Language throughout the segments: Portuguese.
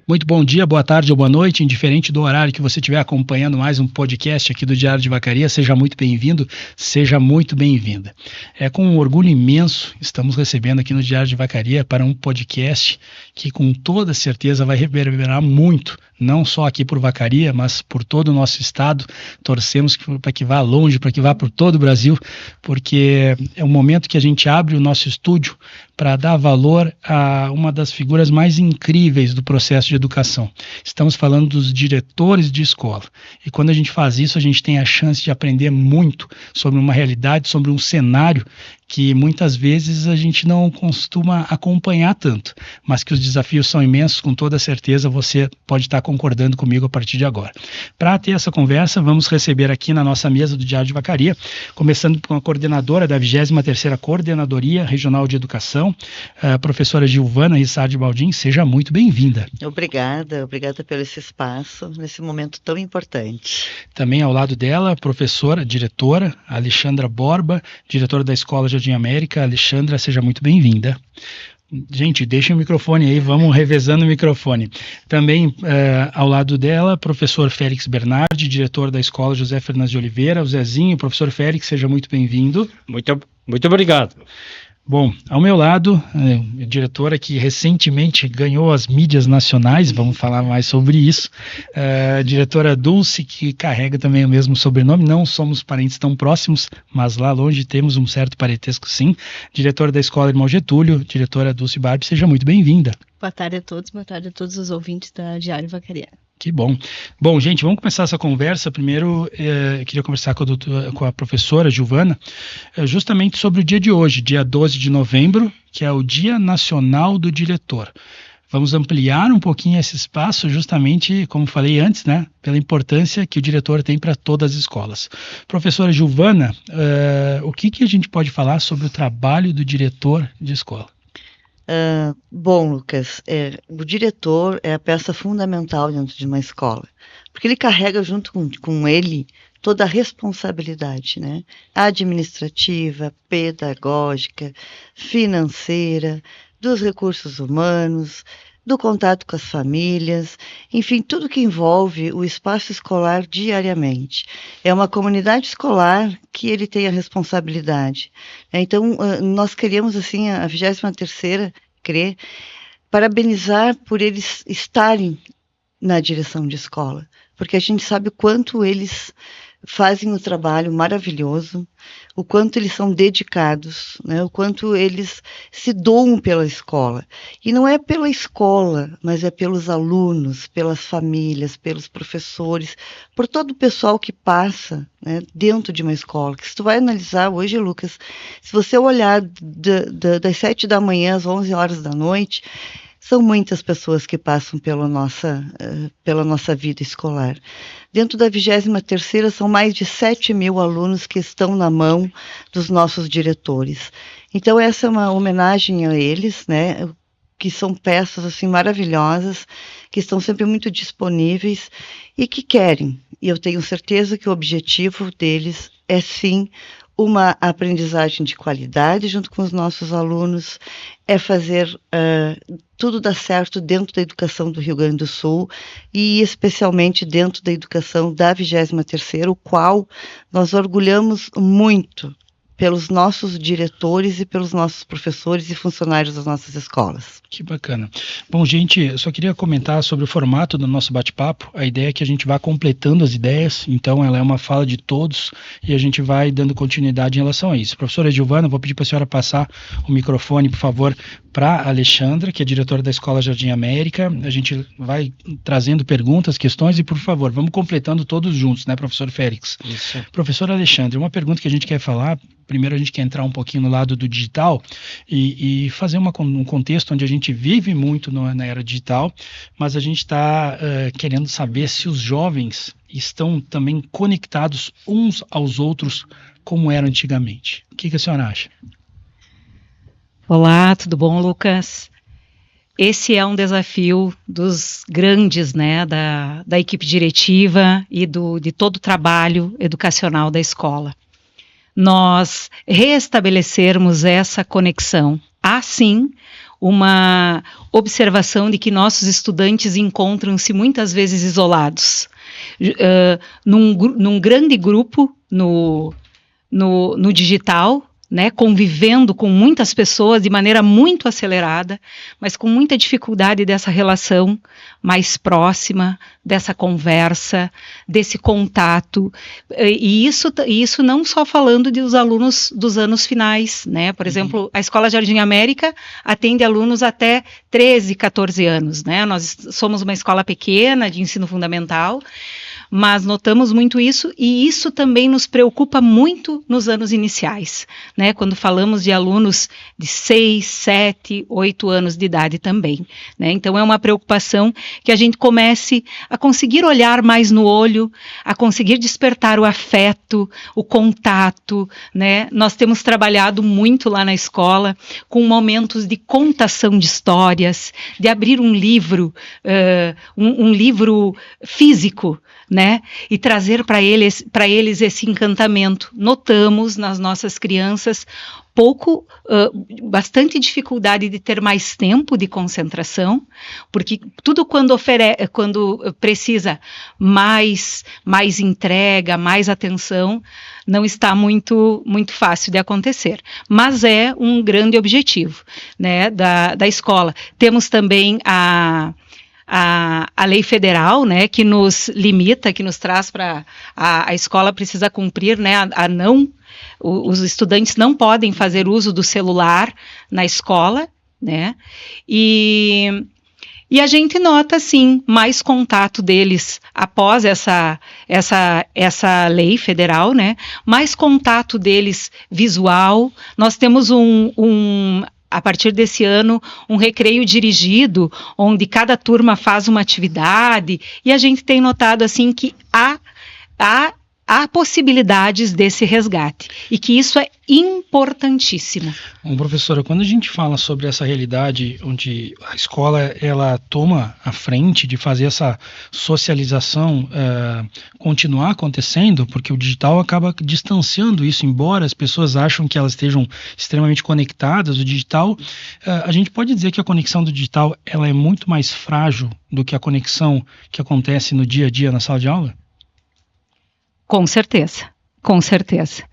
Muito bom dia, boa tarde ou boa noite, indiferente do horário que você estiver acompanhando mais um podcast aqui do Diário de Vacaria, seja muito bem-vindo, seja muito bem-vinda. É com um orgulho imenso, estamos recebendo aqui no Diário de Vacaria para um podcast que com toda certeza vai reverberar muito, não só aqui por Vacaria, mas por todo o nosso estado. Torcemos para que vá longe, para que vá por todo o Brasil, porque é um momento que a gente abre o nosso estúdio para dar valor a uma das figuras mais incríveis do processo de educação. Estamos falando dos diretores de escola. E quando a gente faz isso, a gente tem a chance de aprender muito sobre uma realidade, sobre um cenário que muitas vezes a gente não costuma acompanhar tanto, mas que os desafios são imensos, com toda certeza você pode estar concordando comigo a partir de agora. Para ter essa conversa, vamos receber aqui na nossa mesa do Diário de Vacaria, começando com a coordenadora da 23ª Coordenadoria Regional de Educação, a professora Gilvana Rissardi Baldin. Seja muito bem-vinda. Obrigada pelo esse espaço, nesse momento tão importante. Também ao lado dela, a professora, diretora, Alexandra Borba, diretora da Escola Jardim América. Alexandra, seja muito bem-vinda. Gente, deixem o microfone aí, vamos revezando o microfone. Também ao lado dela, professor Félix Bernardi, diretor da Escola José Fernandes de Oliveira. O Zezinho, professor Félix, seja muito bem-vindo. Muito obrigado. Bom, ao meu lado, a diretora que recentemente ganhou as mídias nacionais, vamos falar mais sobre isso, a diretora Dulce, que carrega também o mesmo sobrenome, não somos parentes tão próximos, mas lá longe temos um certo parentesco sim, diretora da Escola Irmão Getúlio, diretora Dulce Barbie, seja muito bem-vinda. Boa tarde a todos os ouvintes da Diário Vacaria. Que bom. Bom, gente, vamos começar essa conversa. Primeiro, queria conversar com a professora Gilvana, justamente sobre o dia de hoje, dia 12 de novembro, que é o Dia Nacional do Diretor. Vamos ampliar um pouquinho esse espaço, justamente, como falei antes, né, pela importância que o diretor tem para todas as escolas. Professora Gilvana, o que a gente pode falar sobre o trabalho do diretor de escola? Bom, Lucas, o diretor é a peça fundamental dentro de uma escola, porque ele carrega junto com ele toda a responsabilidade, né? Administrativa, pedagógica, financeira, dos recursos humanos, do contato com as famílias, enfim, tudo que envolve o espaço escolar diariamente. É uma comunidade escolar que ele tem a responsabilidade. Então, nós queríamos, assim, a 23ª, parabenizar por eles estarem na direção de escola, porque a gente sabe o quanto eles fazem o trabalho maravilhoso, o quanto eles são dedicados, né? O quanto eles se doam pela escola. E não é pela escola, mas é pelos alunos, pelas famílias, pelos professores, por todo o pessoal que passa, né, dentro de uma escola. Que se tu vai analisar hoje, Lucas, se você olhar das 7 da manhã às 11 horas da noite, são muitas pessoas que passam pela nossa vida escolar. Dentro da 23ª, são mais de 7.000 alunos que estão na mão dos nossos diretores. Então, essa é uma homenagem a eles, né, que são peças assim, maravilhosas, que estão sempre muito disponíveis e que querem. E eu tenho certeza que o objetivo deles é, sim, uma aprendizagem de qualidade junto com os nossos alunos, é fazer tudo dar certo dentro da educação do Rio Grande do Sul e especialmente dentro da educação da 23ª, o qual nós orgulhamos muito pelos nossos diretores e pelos nossos professores e funcionários das nossas escolas. Que bacana. Bom, gente, eu só queria comentar sobre o formato do nosso bate-papo. A ideia é que a gente vá completando as ideias, então ela é uma fala de todos e a gente vai dando continuidade em relação a isso. Professora Gilvana, vou pedir para a senhora passar o microfone, por favor, para a Alexandra, que é diretora da Escola Jardim América. A gente vai trazendo perguntas, questões e, por favor, vamos completando todos juntos, né, professor Félix? Isso. Professora Alexandra, uma pergunta que a gente quer falar. Primeiro a gente quer entrar um pouquinho no lado do digital e fazer um contexto onde a gente vive muito na era digital, mas a gente está querendo saber se os jovens estão também conectados uns aos outros como era antigamente. O que a senhora acha? Olá, tudo bom, Lucas? Esse é um desafio dos grandes, né, da equipe diretiva e de todo o trabalho educacional da escola. Nós reestabelecermos essa conexão. Há sim uma observação de que nossos estudantes encontram-se muitas vezes isolados, num grande grupo no digital, né, convivendo com muitas pessoas de maneira muito acelerada, mas com muita dificuldade dessa relação mais próxima, dessa conversa, desse contato, e isso não só falando dos alunos dos anos finais, né, por exemplo, a Escola Jardim América atende alunos até 13, 14 anos, né, nós somos uma escola pequena de ensino fundamental, mas notamos muito isso, e isso também nos preocupa muito nos anos iniciais, né, quando falamos de alunos de 6, 7, 8 anos de idade também, né, então é uma preocupação que a gente comece a conseguir olhar mais no olho, a conseguir despertar o afeto, o contato, né, nós temos trabalhado muito lá na escola com momentos de contação de histórias, de abrir um livro, um livro físico, né, e trazer para eles esse encantamento. Notamos nas nossas crianças bastante dificuldade de ter mais tempo de concentração, porque tudo quando precisa mais entrega, mais atenção, não está muito fácil de acontecer, mas é um grande objetivo, né, da escola. Temos também a lei federal, né, que nos limita, que nos traz para a escola precisa cumprir, né, os estudantes não podem fazer uso do celular na escola, né, e a gente nota, sim, mais contato deles após essa lei federal, né, mais contato deles visual. Nós temos a partir desse ano, um recreio dirigido, onde cada turma faz uma atividade, e a gente tem notado assim que há possibilidades desse resgate, e que isso é importantíssimo. Bom, professora, quando a gente fala sobre essa realidade onde a escola ela toma a frente de fazer essa socialização continuar acontecendo, porque o digital acaba distanciando isso, embora as pessoas acham que elas estejam extremamente conectadas, o digital, a gente pode dizer que a conexão do digital ela é muito mais frágil do que a conexão que acontece no dia a dia na sala de aula? Com certeza, com certeza.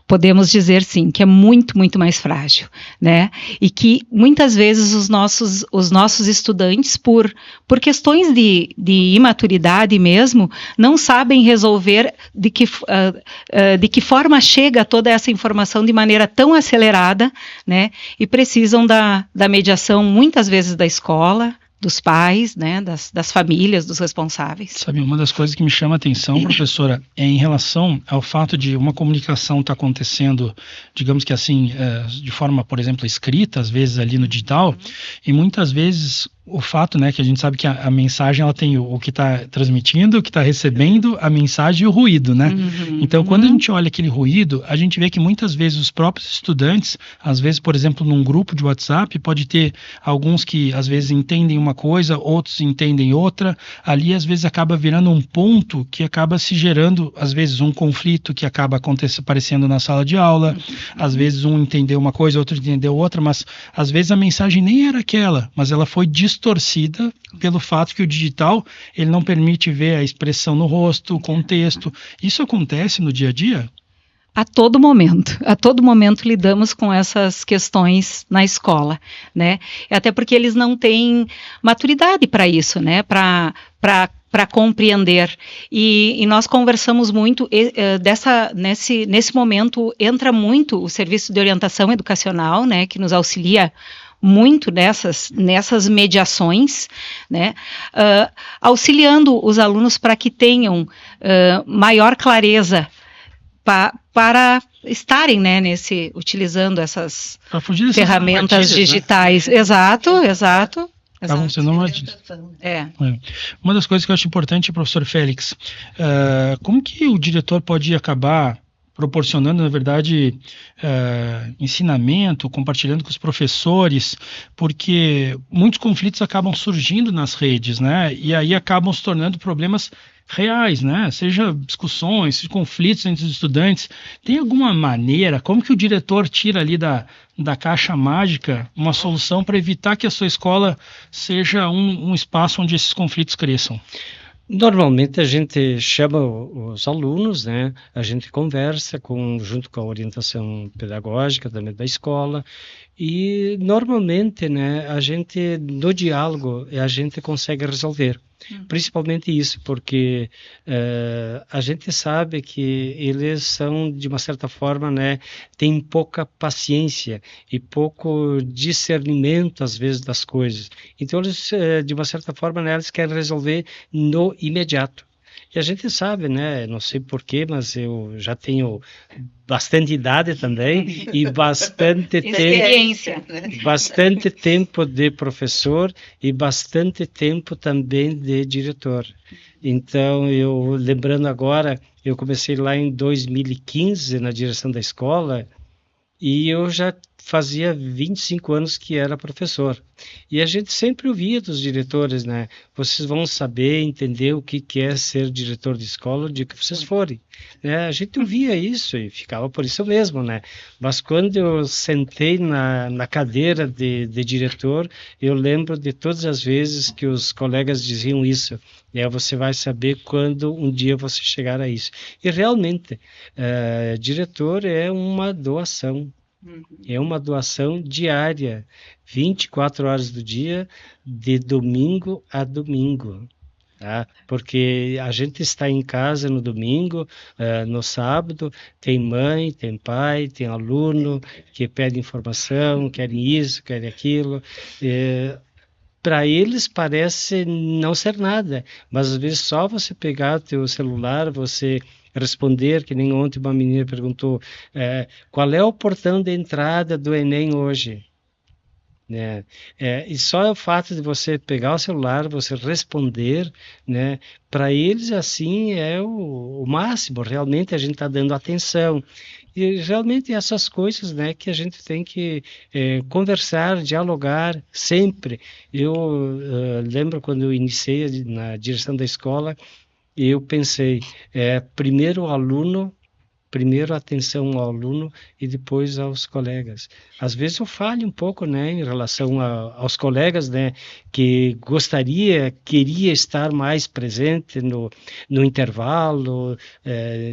Podemos dizer, sim, que é muito, muito mais frágil, né? E que, muitas vezes, os nossos estudantes, por questões de imaturidade mesmo, não sabem resolver de que forma chega toda essa informação de maneira tão acelerada, né? E precisam da mediação, muitas vezes, da escola, dos pais, né, das famílias, dos responsáveis. Sabe, uma das coisas que me chama a atenção, professora, é em relação ao fato de uma comunicação estar acontecendo, digamos que assim, de forma, por exemplo, escrita, às vezes ali no digital, e muitas vezes o fato, né, que a gente sabe que a mensagem ela tem o que está transmitindo, o que está recebendo, a mensagem e o ruído, né? Então, quando a gente olha aquele ruído, a gente vê que muitas vezes os próprios estudantes, às vezes, por exemplo, num grupo de WhatsApp, pode ter alguns que às vezes entendem uma coisa, outros entendem outra, ali às vezes acaba virando um ponto que acaba se gerando, às vezes, um conflito que acaba aparecendo na sala de aula, às vezes um entendeu uma coisa, outro entendeu outra, mas às vezes a mensagem nem era aquela, mas ela foi distorcida pelo fato que o digital ele não permite ver a expressão no rosto, o contexto. Isso acontece no dia a dia? A todo momento lidamos com essas questões na escola, né? Até porque eles não têm maturidade para isso, né? Para compreender. E nós conversamos muito, nesse momento entra muito o Serviço de Orientação Educacional, né? Que nos auxilia muito nessas mediações, né, auxiliando os alunos para que tenham maior clareza para estarem, né, utilizando essas ferramentas digitais. Né? Exato. Estavam sendo Uma das coisas que eu acho importante, professor Félix, como que o diretor pode acabar proporcionando, na verdade, ensinamento, compartilhando com os professores, porque muitos conflitos acabam surgindo nas redes, né? E aí acabam se tornando problemas reais, né? Seja discussões, conflitos entre os estudantes. Tem alguma maneira, como que o diretor tira ali da caixa mágica uma solução para evitar que a sua escola seja um espaço onde esses conflitos cresçam? Normalmente a gente chama os alunos, né? A gente conversa junto com a orientação pedagógica também da escola, e normalmente, né, no diálogo a gente consegue resolver. Principalmente isso, porque a gente sabe que eles são, de uma certa forma, né, têm pouca paciência e pouco discernimento, às vezes, das coisas. Então, eles, de uma certa forma, né, eles querem resolver no imediato. E a gente sabe, né, não sei porquê, mas eu já tenho bastante idade também e bastante tempo de professor e bastante tempo também de diretor. Então, lembrando agora, eu comecei lá em 2015 na direção da escola e eu já fazia 25 anos que era professor. E a gente sempre ouvia dos diretores, né? Vocês vão saber, entender o que é ser diretor de escola o dia que vocês forem. A gente ouvia isso e ficava por isso mesmo, né? Mas quando eu sentei na cadeira de diretor, eu lembro de todas as vezes que os colegas diziam isso. Você vai saber quando um dia você chegar a isso. E realmente, diretor é uma doação. É uma doação diária, 24 horas do dia, de domingo a domingo. Tá? Porque a gente está em casa no domingo, no sábado, tem mãe, tem pai, tem aluno que pede informação, querem isso, querem aquilo. Para eles parece não ser nada, mas às vezes só você pegar o teu celular, você responder, que nem ontem uma menina perguntou, qual é o portão de entrada do Enem hoje? Né? E só o fato de você pegar o celular, você responder, né? Para eles assim é o máximo, realmente a gente está dando atenção. E realmente essas coisas, né, que a gente tem que conversar, dialogar sempre. Eu lembro quando eu iniciei na direção da escola, eu pensei, primeiro atenção ao aluno e depois aos colegas. Às vezes eu falho um pouco, né, em relação aos colegas, né, que queria estar mais presente no intervalo,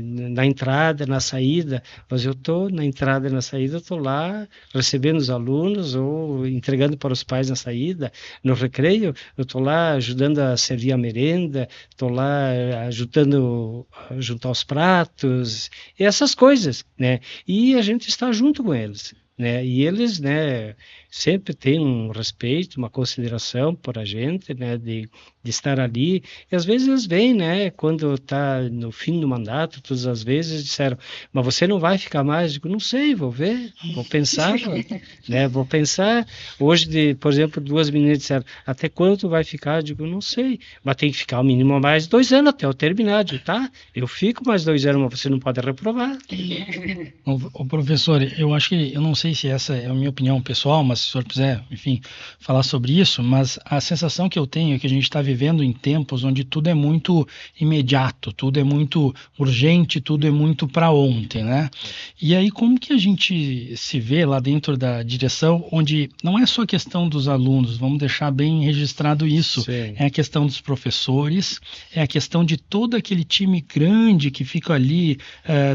na entrada, na saída, mas eu estou na entrada e na saída, estou lá recebendo os alunos ou entregando para os pais na saída. No recreio, eu estou lá ajudando a servir a merenda, estou lá ajudando a juntar os pratos, essas coisas, né? E a gente está junto com eles, né? E eles, né, sempre têm um respeito, uma consideração por a gente, né, de estar ali. E às vezes eles vêm, né, quando está no fim do mandato, todas as vezes disseram, mas você não vai ficar mais? Eu digo, não sei, vou ver, vou pensar, né, vou pensar. Hoje, por exemplo, duas meninas disseram, até quando tu vai ficar? Eu digo, não sei, mas tem que ficar o mínimo mais 2 anos até eu terminar. Eu digo, tá, eu fico mais 2 anos, mas você não pode reprovar. O professor, eu acho que, eu não sei se essa é a minha opinião pessoal, mas se o senhor quiser, enfim, falar sobre isso, mas a sensação que eu tenho é que a gente está vivendo em tempos onde tudo é muito imediato, tudo é muito urgente, tudo é muito para ontem, né? E aí como que a gente se vê lá dentro da direção, onde não é só a questão dos alunos, vamos deixar bem registrado isso, Sim. É a questão dos professores, é a questão de todo aquele time grande que fica ali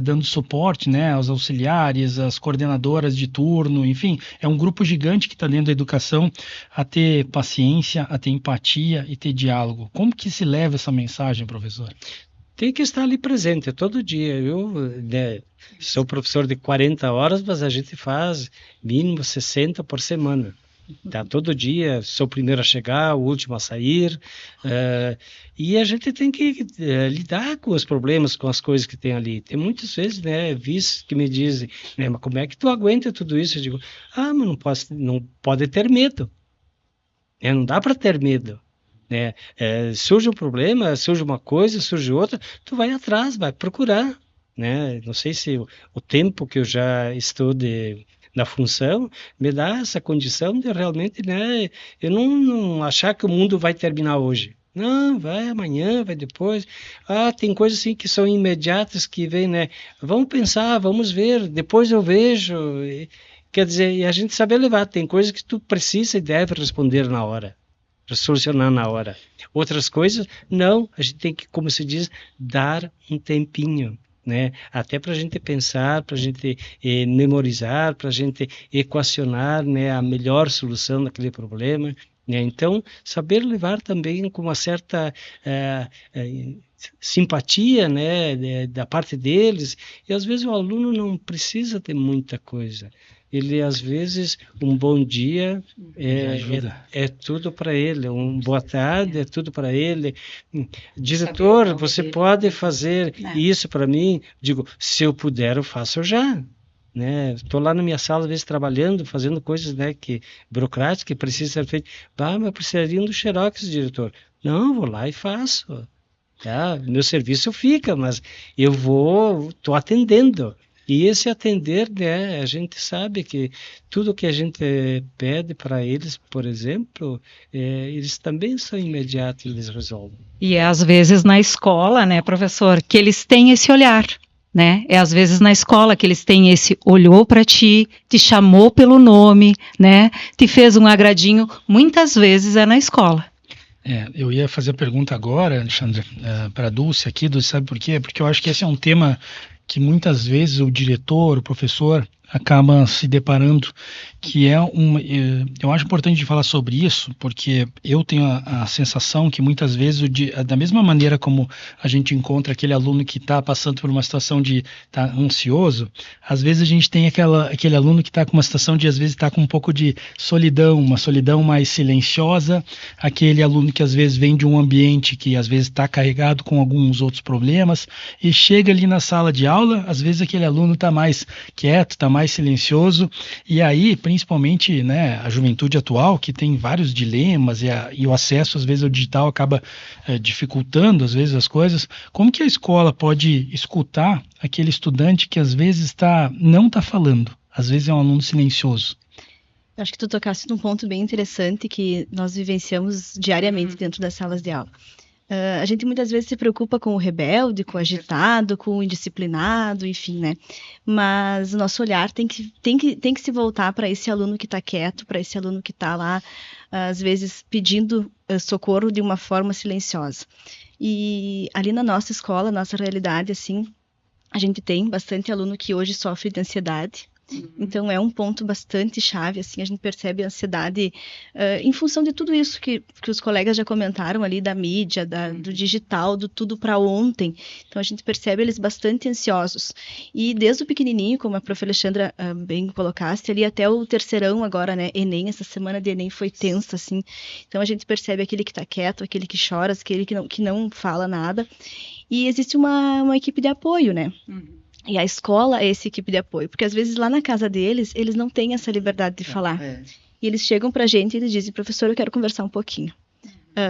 dando suporte, né, aos auxiliares, às coordenadoras de turno, enfim, é um grupo gigante que está dentro da educação a ter paciência, a ter empatia e ter diálogo. Como que se leva essa mensagem, professor? Tem que estar ali presente todo dia. Eu, né, sou professor de 40 horas, mas a gente faz mínimo 60 por semana. Tá? Todo dia, sou o primeiro a chegar, o último a sair. E a gente tem que lidar com os problemas, com as coisas que tem ali. Tem muitas vezes, né, vice que me dizem, né, mas como é que tu aguenta tudo isso? Eu digo, mas não pode ter medo. Não dá para ter medo. Né? Surge um problema, surge uma coisa, surge outra, tu vai atrás, vai procurar. né? Não sei se o tempo que eu já estou na função me dá essa condição de realmente, né, eu não achar que o mundo vai terminar hoje. Não, vai amanhã, vai depois. Tem coisas assim que são imediatas, que vem, né? Vamos pensar, vamos ver, depois eu vejo. Quer dizer, e a gente saber levar. Tem coisas que tu precisa e deve responder na hora, solucionar na hora. Outras coisas, não. A gente tem que, como se diz, dar um tempinho, né? Até para a gente pensar, para a gente memorizar, para a gente equacionar, né, a melhor solução daquele problema. Então, saber levar também com uma certa simpatia, né, da parte deles, e às vezes o aluno não precisa ter muita coisa. Ele, às vezes, um bom dia é tudo para ele, um boa tarde é tudo para ele. Diretor, você pode fazer isso para mim? Digo, se eu puder, eu faço já. Né? Estou lá na minha sala, às vezes, trabalhando, fazendo coisas, né, burocráticas que precisam ser feitas. Mas eu precisaria do xerox, diretor. Não, vou lá e faço. Meu serviço fica, mas eu estou atendendo. E esse atender, né, a gente sabe que tudo que a gente pede para eles, por exemplo, eles também são imediatos, eles resolvem. E é às vezes na escola, né, professor, que eles têm esse olhar. Né? É às vezes na escola que eles têm esse, olhou para ti, te chamou pelo nome, né? Te fez um agradinho, muitas vezes é na escola. Eu ia fazer a pergunta agora, Alexandre, para a Dulce aqui, Dulce, sabe por quê? Porque eu acho que esse é um tema que muitas vezes o diretor, o professor, acaba se deparando, que eu acho importante de falar sobre isso, porque eu tenho a sensação que muitas vezes, da mesma maneira como a gente encontra aquele aluno que está passando por uma situação de estar ansioso, às vezes a gente tem aquele aluno que está com uma situação de, às vezes, estar com um pouco de solidão, uma solidão mais silenciosa, aquele aluno que às vezes vem de um ambiente que às vezes está carregado com alguns outros problemas, e chega ali na sala de aula, às vezes aquele aluno está mais quieto, está mais silencioso, e aí, principalmente, né, a juventude atual, que tem vários dilemas, e o acesso, às vezes, ao digital acaba dificultando, às vezes, as coisas. Como que a escola pode escutar aquele estudante que, às vezes, não está falando, às vezes é um aluno silencioso? Eu acho que tu tocaste num ponto bem interessante que nós vivenciamos diariamente dentro das salas de aula. A gente muitas vezes se preocupa com o rebelde, com o agitado, com o indisciplinado, enfim, né? Mas o nosso olhar tem que se voltar para esse aluno que está quieto, para esse aluno que está lá, às vezes, pedindo socorro de uma forma silenciosa. E ali na nossa escola, nossa realidade, assim, a gente tem bastante aluno que hoje sofre de ansiedade. Então é um ponto bastante chave, assim, a gente percebe a ansiedade em função de tudo isso que os colegas já comentaram ali, da mídia, do digital, do tudo para ontem. Então a gente percebe eles bastante ansiosos. E desde o pequenininho, como a prof. Alexandra bem colocaste, ali até o terceirão agora, né, Enem, essa semana de Enem foi tensa, assim. Então a gente percebe aquele que está quieto, aquele que chora, aquele que não fala nada. E existe uma equipe de apoio, né? E a escola é essa equipe de apoio, porque às vezes lá na casa deles, eles não têm essa liberdade de falar. E eles chegam pra gente e eles dizem, professor, eu quero conversar um pouquinho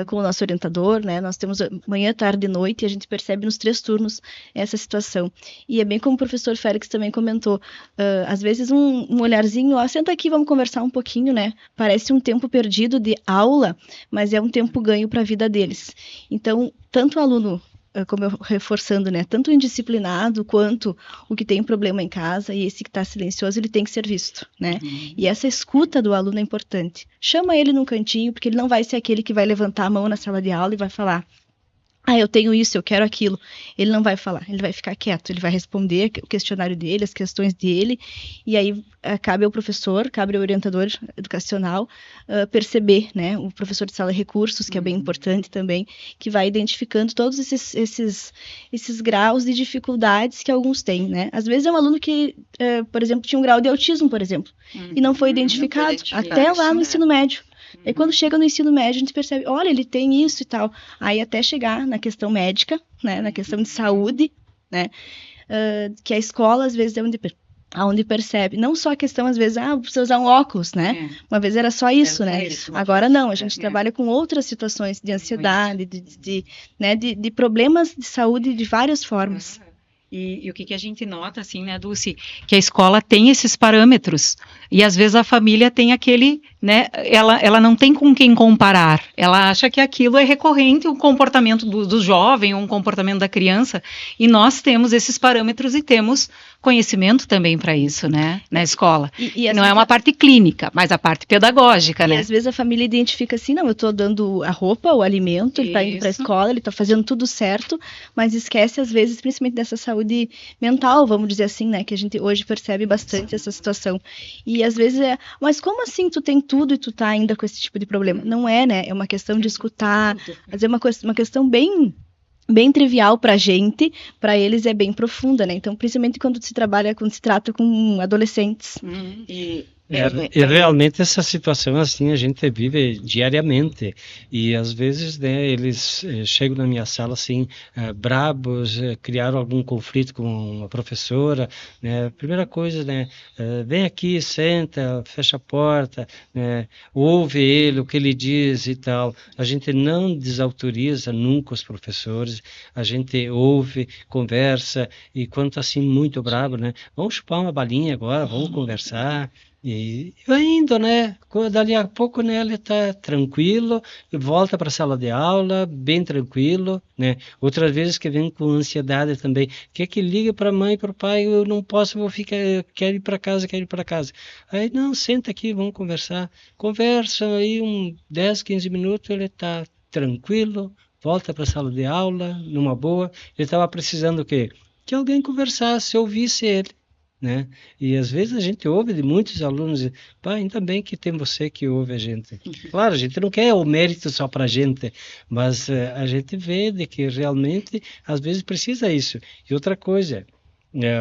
com o nosso orientador, né? Nós temos manhã, tarde e noite, e a gente percebe nos 3 turnos essa situação. E é bem como o professor Félix também comentou, às vezes um olharzinho, senta aqui, vamos conversar um pouquinho, né? Parece um tempo perdido de aula, mas é um tempo ganho para a vida deles. Então, tanto o aluno, como eu reforçando, né, tanto o indisciplinado quanto o que tem problema em casa e esse que está silencioso, ele tem que ser visto, né? E essa escuta do aluno é importante. Chama ele num cantinho, porque ele não vai ser aquele que vai levantar a mão na sala de aula e vai falar, eu tenho isso, eu quero aquilo. Ele não vai falar, ele vai ficar quieto, ele vai responder o questionário dele, as questões dele, e aí cabe ao professor, cabe ao orientador educacional perceber, né, o professor de sala de recursos, que é bem importante também, que vai identificando todos esses graus de dificuldades que alguns têm, né. Às vezes é um aluno que, por exemplo, tinha um grau de autismo, por exemplo, e não foi identificado, até lá no ensino médio. E quando chega no ensino médio, a gente percebe, olha, ele tem isso e tal. Aí até chegar na questão médica, né, na questão de saúde, né, que a escola, às vezes, é onde percebe. Não só a questão, às vezes, precisa usar um óculos, né? Uma vez era só isso, né? Agora não, a gente trabalha com outras situações de ansiedade, de problemas de saúde de várias formas. E o que a gente nota, assim, né, Dulce, que a escola tem esses parâmetros, e às vezes a família tem aquele, né, ela não tem com quem comparar, ela acha que aquilo é recorrente, o comportamento do jovem, um comportamento da criança, e nós temos esses parâmetros e temos conhecimento também para isso, né, na escola. E não é uma parte clínica, mas a parte pedagógica, né? E às vezes a família identifica assim, não, eu estou dando a roupa, o alimento, ele está indo para a escola, ele está fazendo tudo certo, mas esquece às vezes, principalmente dessa saúde mental, vamos dizer assim, né, que a gente hoje percebe bastante essa situação. E às vezes mas como assim tu tem tudo e tu tá ainda com esse tipo de problema? Não é, né? É uma questão de escutar, mas é uma questão bem trivial pra gente, pra eles é bem profunda, né? Então, principalmente quando se trata com adolescentes. E realmente essa situação assim a gente vive diariamente, e às vezes, né, eles chegam na minha sala assim, brabos, criaram algum conflito com uma professora, né? Primeira coisa, né, vem aqui, senta, fecha a porta, né, ouve ele, o que ele diz e tal. A gente não desautoriza nunca os professores, a gente ouve, conversa, e quando está assim muito bravo, né, vamos chupar uma balinha agora, vamos conversar. E vai indo, né? Dali a pouco, né, ele está tranquilo, volta para a sala de aula, bem tranquilo, né? Outras vezes que vem com ansiedade também, quer que liga para a mãe, para o pai, eu não posso, vou ficar, quero ir para casa. Aí, não, senta aqui, vamos conversar. Conversa aí 10, 15 minutos, ele está tranquilo, volta para a sala de aula, numa boa. Ele estava precisando o quê? Que alguém conversasse, ouvisse ele. Né? E às vezes a gente ouve de muitos alunos, pá, ainda bem que tem você que ouve a gente. Claro, a gente não quer o mérito só para a gente, mas a gente vê de que realmente às vezes precisa isso. E outra coisa,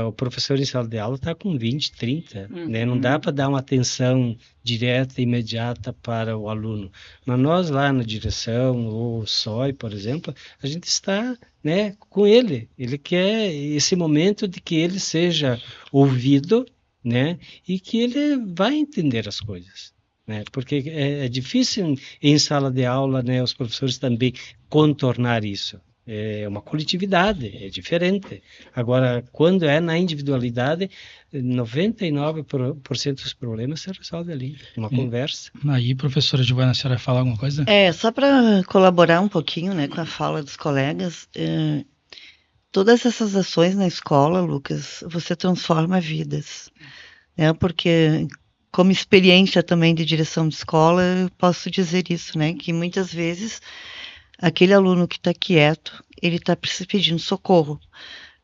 o professor em sala de aula está com 20, 30, né? Não dá para dar uma atenção direta, imediata para o aluno. Mas nós lá na direção, ou SOI, por exemplo, a gente está, né, com ele. Ele quer esse momento de que ele seja ouvido, né, e que ele vai entender as coisas. Né? Porque é difícil em sala de aula, né, os professores também contornar isso. É uma coletividade, é diferente. Agora, quando é na individualidade, 99% dos problemas se resolve ali, uma conversa. Aí, professora Giovana, a senhora vai falar alguma coisa? Só para colaborar um pouquinho, né, com a fala dos colegas, todas essas ações na escola, Lucas, você transforma vidas, né, porque como experiência também de direção de escola, eu posso dizer isso, né, que muitas vezes aquele aluno que está quieto, ele está pedindo socorro.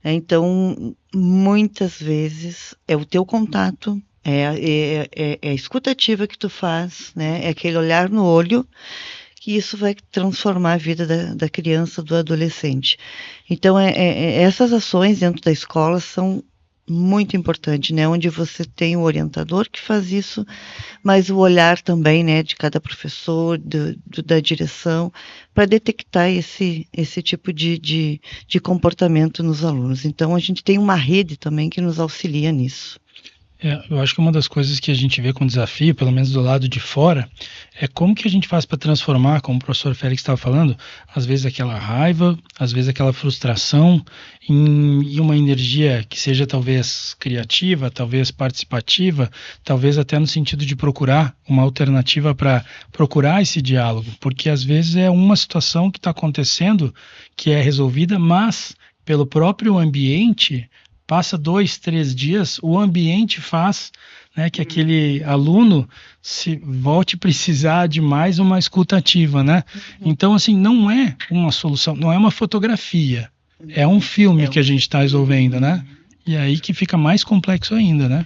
Então, muitas vezes, é o teu contato, é a escutativa que tu faz, né? É aquele olhar no olho, que isso vai transformar a vida da criança, do adolescente. Então, essas ações dentro da escola são muito importante, né? Onde você tem o orientador que faz isso, mas o olhar também, né, de cada professor, da direção, para detectar esse tipo de comportamento nos alunos. Então, a gente tem uma rede também que nos auxilia nisso. Eu acho que uma das coisas que a gente vê com desafio, pelo menos do lado de fora, é como que a gente faz para transformar, como o professor Félix estava falando, às vezes aquela raiva, às vezes aquela frustração em uma energia que seja talvez criativa, talvez participativa, talvez até no sentido de procurar uma alternativa para procurar esse diálogo, porque às vezes é uma situação que está acontecendo que é resolvida, mas pelo próprio ambiente, passa 2, 3 dias, o ambiente faz, né, que aquele aluno se volte a precisar de mais uma escuta ativa, né? Então, assim, não é uma solução, não é uma fotografia, é um filme que a gente está resolvendo, né? E aí que fica mais complexo ainda, né?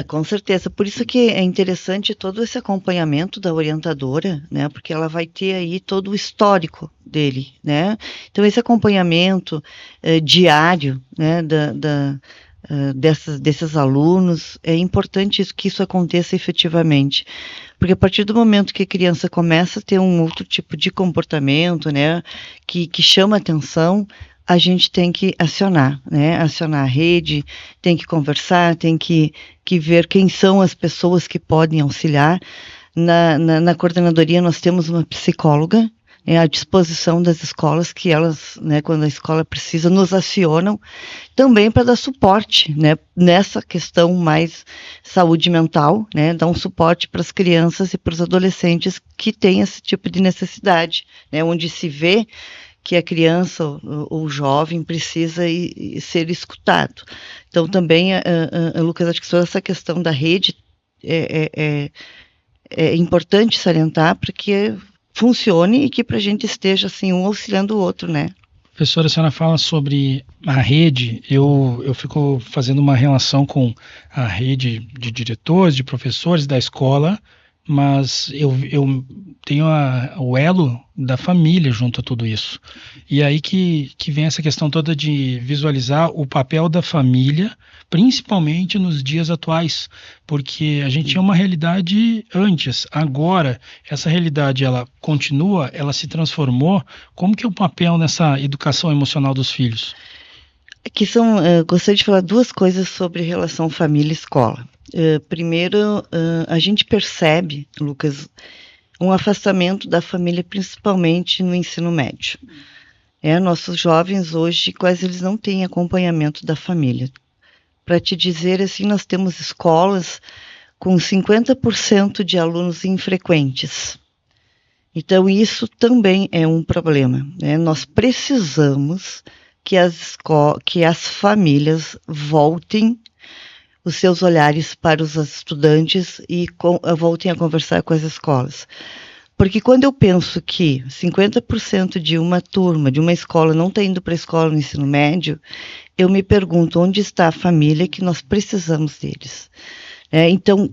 Com certeza. Por isso que é interessante todo esse acompanhamento da orientadora, né? Porque ela vai ter aí todo o histórico dele, né? Então, esse acompanhamento diário, né, desses alunos, é importante que isso aconteça efetivamente. Porque a partir do momento que a criança começa a ter um outro tipo de comportamento, né, que chama atenção, a gente tem que acionar, né? Acionar a rede, tem que conversar, tem que ver quem são as pessoas que podem auxiliar. Na coordenadoria nós temos uma psicóloga, à disposição das escolas, que elas, né, quando a escola precisa, nos acionam também para dar suporte, né, nessa questão mais saúde mental, né, dar um suporte para as crianças e para os adolescentes que têm esse tipo de necessidade, né, onde se vê que a criança ou o jovem precisa ser escutado. Então, também, Lucas, acho que toda essa questão da rede é importante salientar para que funcione e que para a gente esteja assim, um auxiliando o outro, né? Professora, a senhora fala sobre a rede, eu fico fazendo uma relação com a rede de diretores, de professores da escola, mas eu tenho o elo da família junto a tudo isso. E aí que vem essa questão toda de visualizar o papel da família, principalmente nos dias atuais, porque a gente tinha uma realidade antes, agora essa realidade ela continua, ela se transformou. Como que é o papel nessa educação emocional dos filhos? Aqui gostaria de falar duas coisas sobre relação família e escola. Primeiro, a gente percebe, Lucas, um afastamento da família, principalmente no ensino médio. Nossos jovens hoje quase eles não têm acompanhamento da família. Para te dizer assim, nós temos escolas com 50% de alunos infrequentes. Então, isso também é um problema, né? Nós precisamos que as famílias voltem os seus olhares para os estudantes e voltem a conversar com as escolas. Porque quando eu penso que 50% de uma turma, de uma escola, não está indo para a escola no ensino médio, eu me pergunto onde está a família que nós precisamos deles. Então,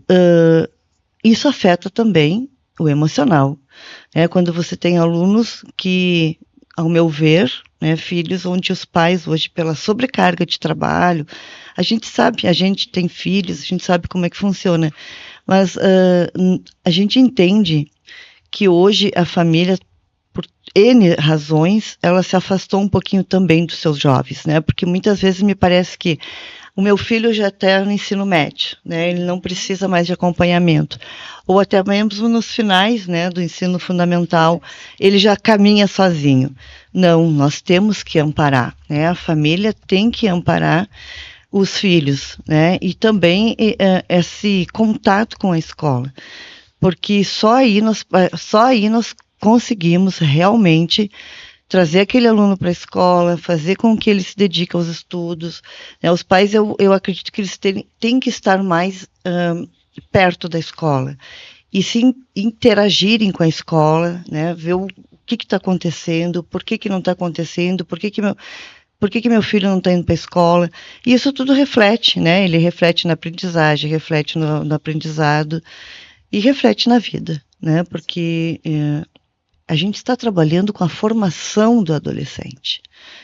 isso afeta também o emocional. Quando você tem alunos que, ao meu ver, filhos onde os pais, hoje, pela sobrecarga de trabalho, a gente sabe, a gente tem filhos, a gente sabe como é que funciona, mas a gente entende que hoje a família, por N razões, ela se afastou um pouquinho também dos seus jovens, né? Porque muitas vezes me parece que o meu filho já está no ensino médio, né? Ele não precisa mais de acompanhamento. Ou até mesmo nos finais, né, do ensino fundamental, ele já caminha sozinho. Não, nós temos que amparar, né? A família tem que amparar os filhos, né? E também esse contato com a escola. Porque só aí nós conseguimos realmente trazer aquele aluno para a escola, fazer com que ele se dedique aos estudos. Os pais, eu acredito que eles têm que estar mais perto da escola e se interagirem com a escola, né? Ver o que está acontecendo, por que não está acontecendo, por que meu filho não está indo para a escola. E isso tudo reflete, né? Ele reflete na aprendizagem, reflete no aprendizado e reflete na vida, né? Porque a gente está trabalhando com a formação do adolescente.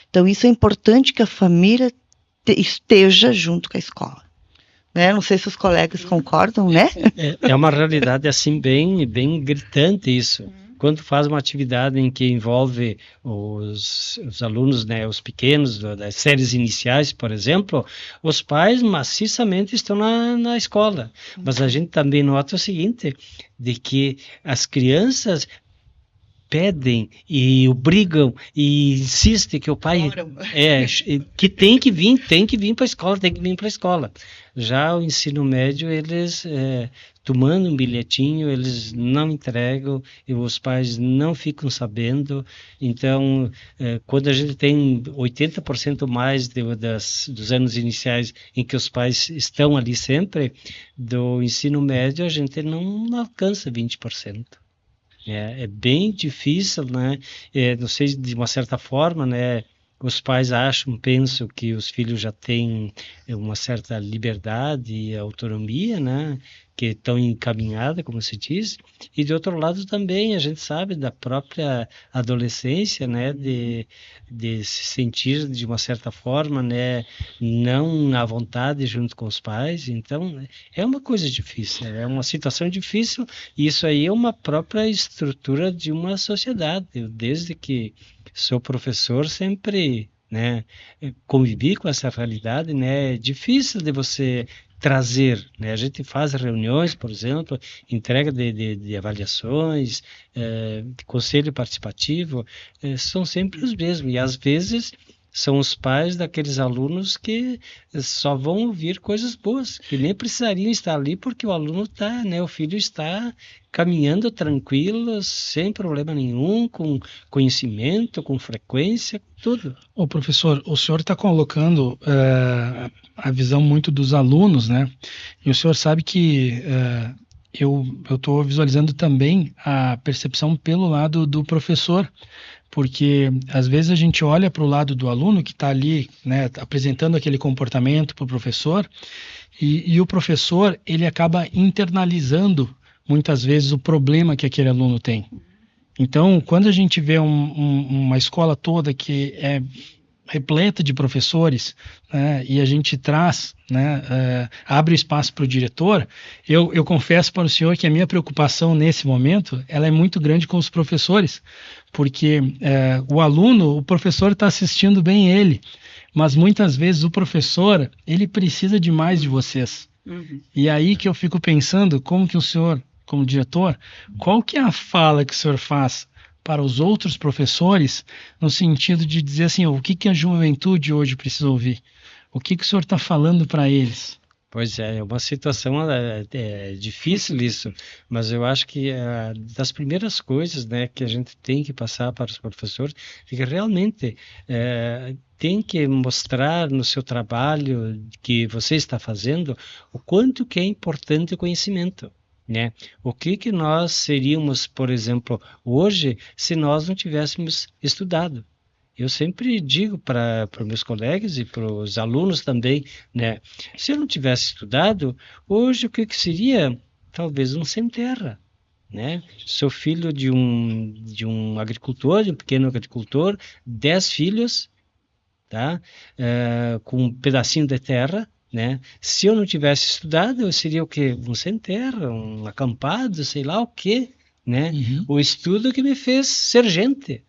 Então, isso é importante que a família esteja junto com a escola. Né? Não sei se os colegas concordam, né? É uma realidade assim bem gritante isso. Quando faz uma atividade em que envolve os alunos, né, os pequenos, das séries iniciais, por exemplo, os pais maciçamente estão na escola. Mas a gente também nota o seguinte, de que as crianças pedem e obrigam e insistem que o pai que tem que vir para a escola, Já o ensino médio, eles tomando um bilhetinho, eles não entregam e os pais não ficam sabendo. Então, quando a gente tem 80% mais dos anos iniciais em que os pais estão ali sempre, do ensino médio a gente não alcança 20%. É bem difícil, né? Não sei, de uma certa forma, né? Os pais pensam que os filhos já têm uma certa liberdade e autonomia, né? Que estão encaminhadas, como se diz. E, de outro lado, também a gente sabe da própria adolescência, né? De se sentir, de uma certa forma, né? Não à vontade junto com os pais. Então, é uma coisa difícil, é uma situação difícil. E isso aí é uma própria estrutura de uma sociedade. Eu, desde que sou professor, sempre, né, convivi com essa realidade, né? É difícil de você trazer, né? A gente faz reuniões, por exemplo, entrega de avaliações, de conselho participativo, são sempre os mesmos, e às vezes são os pais daqueles alunos que só vão ouvir coisas boas, que nem precisariam estar ali, porque o aluno está, né, o filho está caminhando tranquilo, sem problema nenhum, com conhecimento, com frequência, tudo. Ô, professor, o senhor está colocando a visão muito dos alunos, né? E o senhor sabe que eu estou visualizando também a percepção pelo lado do professor, porque às vezes a gente olha para o lado do aluno que está ali, né, apresentando aquele comportamento para o professor, e o professor ele acaba internalizando muitas vezes o problema que aquele aluno tem. Então, quando a gente vê uma escola toda que é repleta de professores, né, e a gente traz, né, abre espaço para o diretor, eu confesso para o senhor que a minha preocupação nesse momento ela é muito grande com os professores, porque o aluno, o professor está assistindo bem ele, mas muitas vezes o professor ele precisa demais de vocês. E aí que eu fico pensando como que o senhor, como diretor, qual que é a fala que o senhor faz para os outros professores, no sentido de dizer assim, o que a juventude hoje precisa ouvir? O que o senhor está falando para eles? Pois é uma situação difícil isso, mas eu acho que das primeiras coisas, né, que a gente tem que passar para os professores, é que realmente tem que mostrar no seu trabalho que você está fazendo o quanto que é importante o conhecimento. Né? O que nós seríamos, por exemplo, hoje, se nós não tivéssemos estudado? Eu sempre digo para meus colegas e para os alunos também, né? Se eu não tivesse estudado, hoje o que seria? Talvez um sem terra, né? Sou filho de um agricultor, de um pequeno agricultor, 10 filhos, tá? Com um pedacinho de terra. Né? Se eu não tivesse estudado, eu seria o quê? Um sem terra, um acampado, sei lá o quê, né? O estudo que me fez ser gente,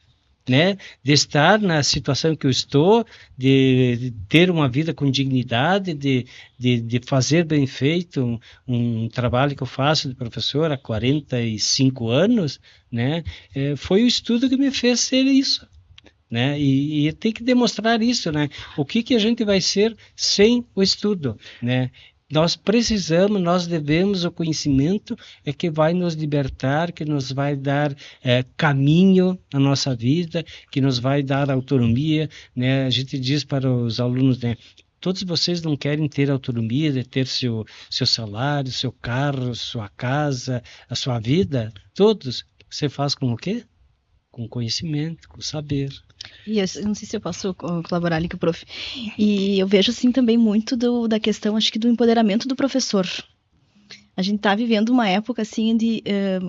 né? De estar na situação que eu estou, de ter uma vida com dignidade, de fazer bem feito um trabalho que eu faço de professor há 45 anos, né? Foi o estudo que me fez ser isso. Né? E tem que demonstrar isso, né? O que a gente vai ser sem o estudo, né? Nós precisamos, nós devemos, o conhecimento é que vai nos libertar, que nos vai dar caminho na nossa vida, que nos vai dar autonomia, né? A gente diz para os alunos, né? Todos vocês não querem ter autonomia de ter seu salário, seu carro, sua casa, a sua vida? Todos. Você faz com o quê? Com conhecimento, com saber. E eu não sei se eu posso colaborar ali com o prof. E eu vejo assim também muito da questão, acho que do empoderamento do professor. A gente está vivendo uma época assim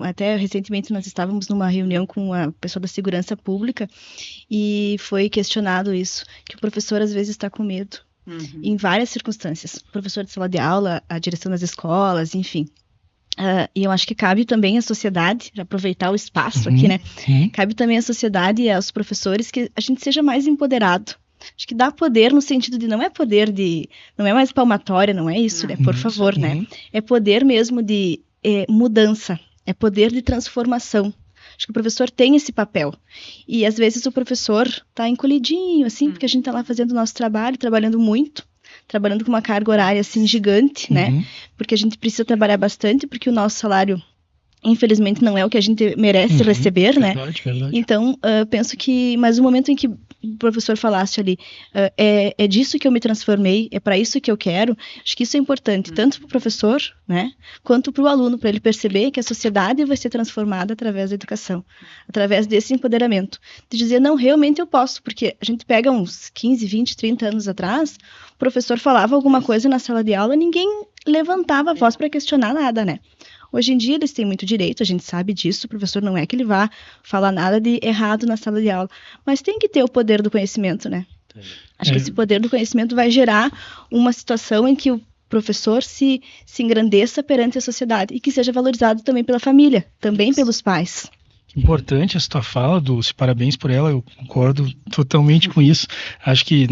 até recentemente nós estávamos numa reunião com a pessoa da segurança pública e foi questionado isso, que o professor às vezes está com medo, em várias circunstâncias. O professor de sala de aula, a direção das escolas, enfim. E eu acho que cabe também à sociedade, para aproveitar o espaço aqui, né? Cabe também à sociedade e aos professores que a gente seja mais empoderado. Acho que dá poder no sentido de não é poder não é mais palmatória, não é isso, né? Por favor, né? É poder mesmo de mudança, é poder de transformação. Acho que o professor tem esse papel. E às vezes o professor está encolhidinho, assim, porque a gente está lá fazendo o nosso trabalho, trabalhando muito. Trabalhando com uma carga horária assim gigante, né? Porque a gente precisa trabalhar bastante, porque o nosso salário, infelizmente, não é o que a gente merece receber, né? Verdade. Então, penso que, mas o momento em que o professor falasse ali, é disso que eu me transformei, é para isso que eu quero, acho que isso é importante, tanto para o professor, né? Quanto para o aluno, para ele perceber que a sociedade vai ser transformada através da educação, através desse empoderamento. De dizer, não, realmente eu posso, porque a gente pega uns 15, 20, 30 anos atrás, o professor falava alguma coisa na sala de aula, ninguém levantava a voz para questionar nada, né? Hoje em dia eles têm muito direito, a gente sabe disso, o professor não é que ele vá falar nada de errado na sala de aula, mas tem que ter o poder do conhecimento, né? Acho que esse poder do conhecimento vai gerar uma situação em que o professor se engrandeça perante a sociedade e que seja valorizado também pela família, também pelos pais. Importante essa tua fala, Dulce, parabéns por ela, eu concordo totalmente com isso. Acho que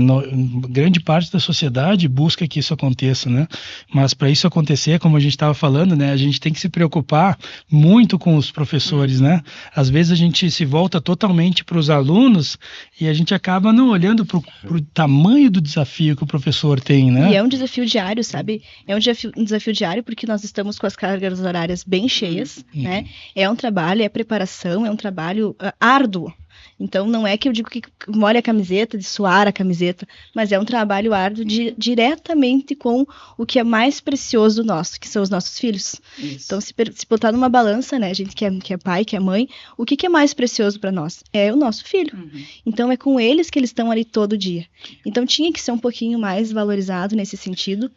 grande parte da sociedade busca que isso aconteça, né? Mas para isso acontecer, como a gente estava falando, né, a gente tem que se preocupar muito com os professores, né? Às vezes a gente se volta totalmente para os alunos e a gente acaba não olhando para o tamanho do desafio que o professor tem, né? E é um desafio diário, sabe? É um desafio diário porque nós estamos com as cargas horárias bem cheias, né? É um trabalho, é preparação, é um trabalho árduo. Então, não é que eu digo que molha a camiseta, de suar a camiseta, mas é um trabalho árduo diretamente com o que é mais precioso nosso, que são os nossos filhos. Isso. Então, se botar numa balança, né, a gente que é pai, que é mãe, o que é mais precioso para nós? É o nosso filho. Então, é com eles que eles estão ali todo dia. Então, tinha que ser um pouquinho mais valorizado nesse sentido.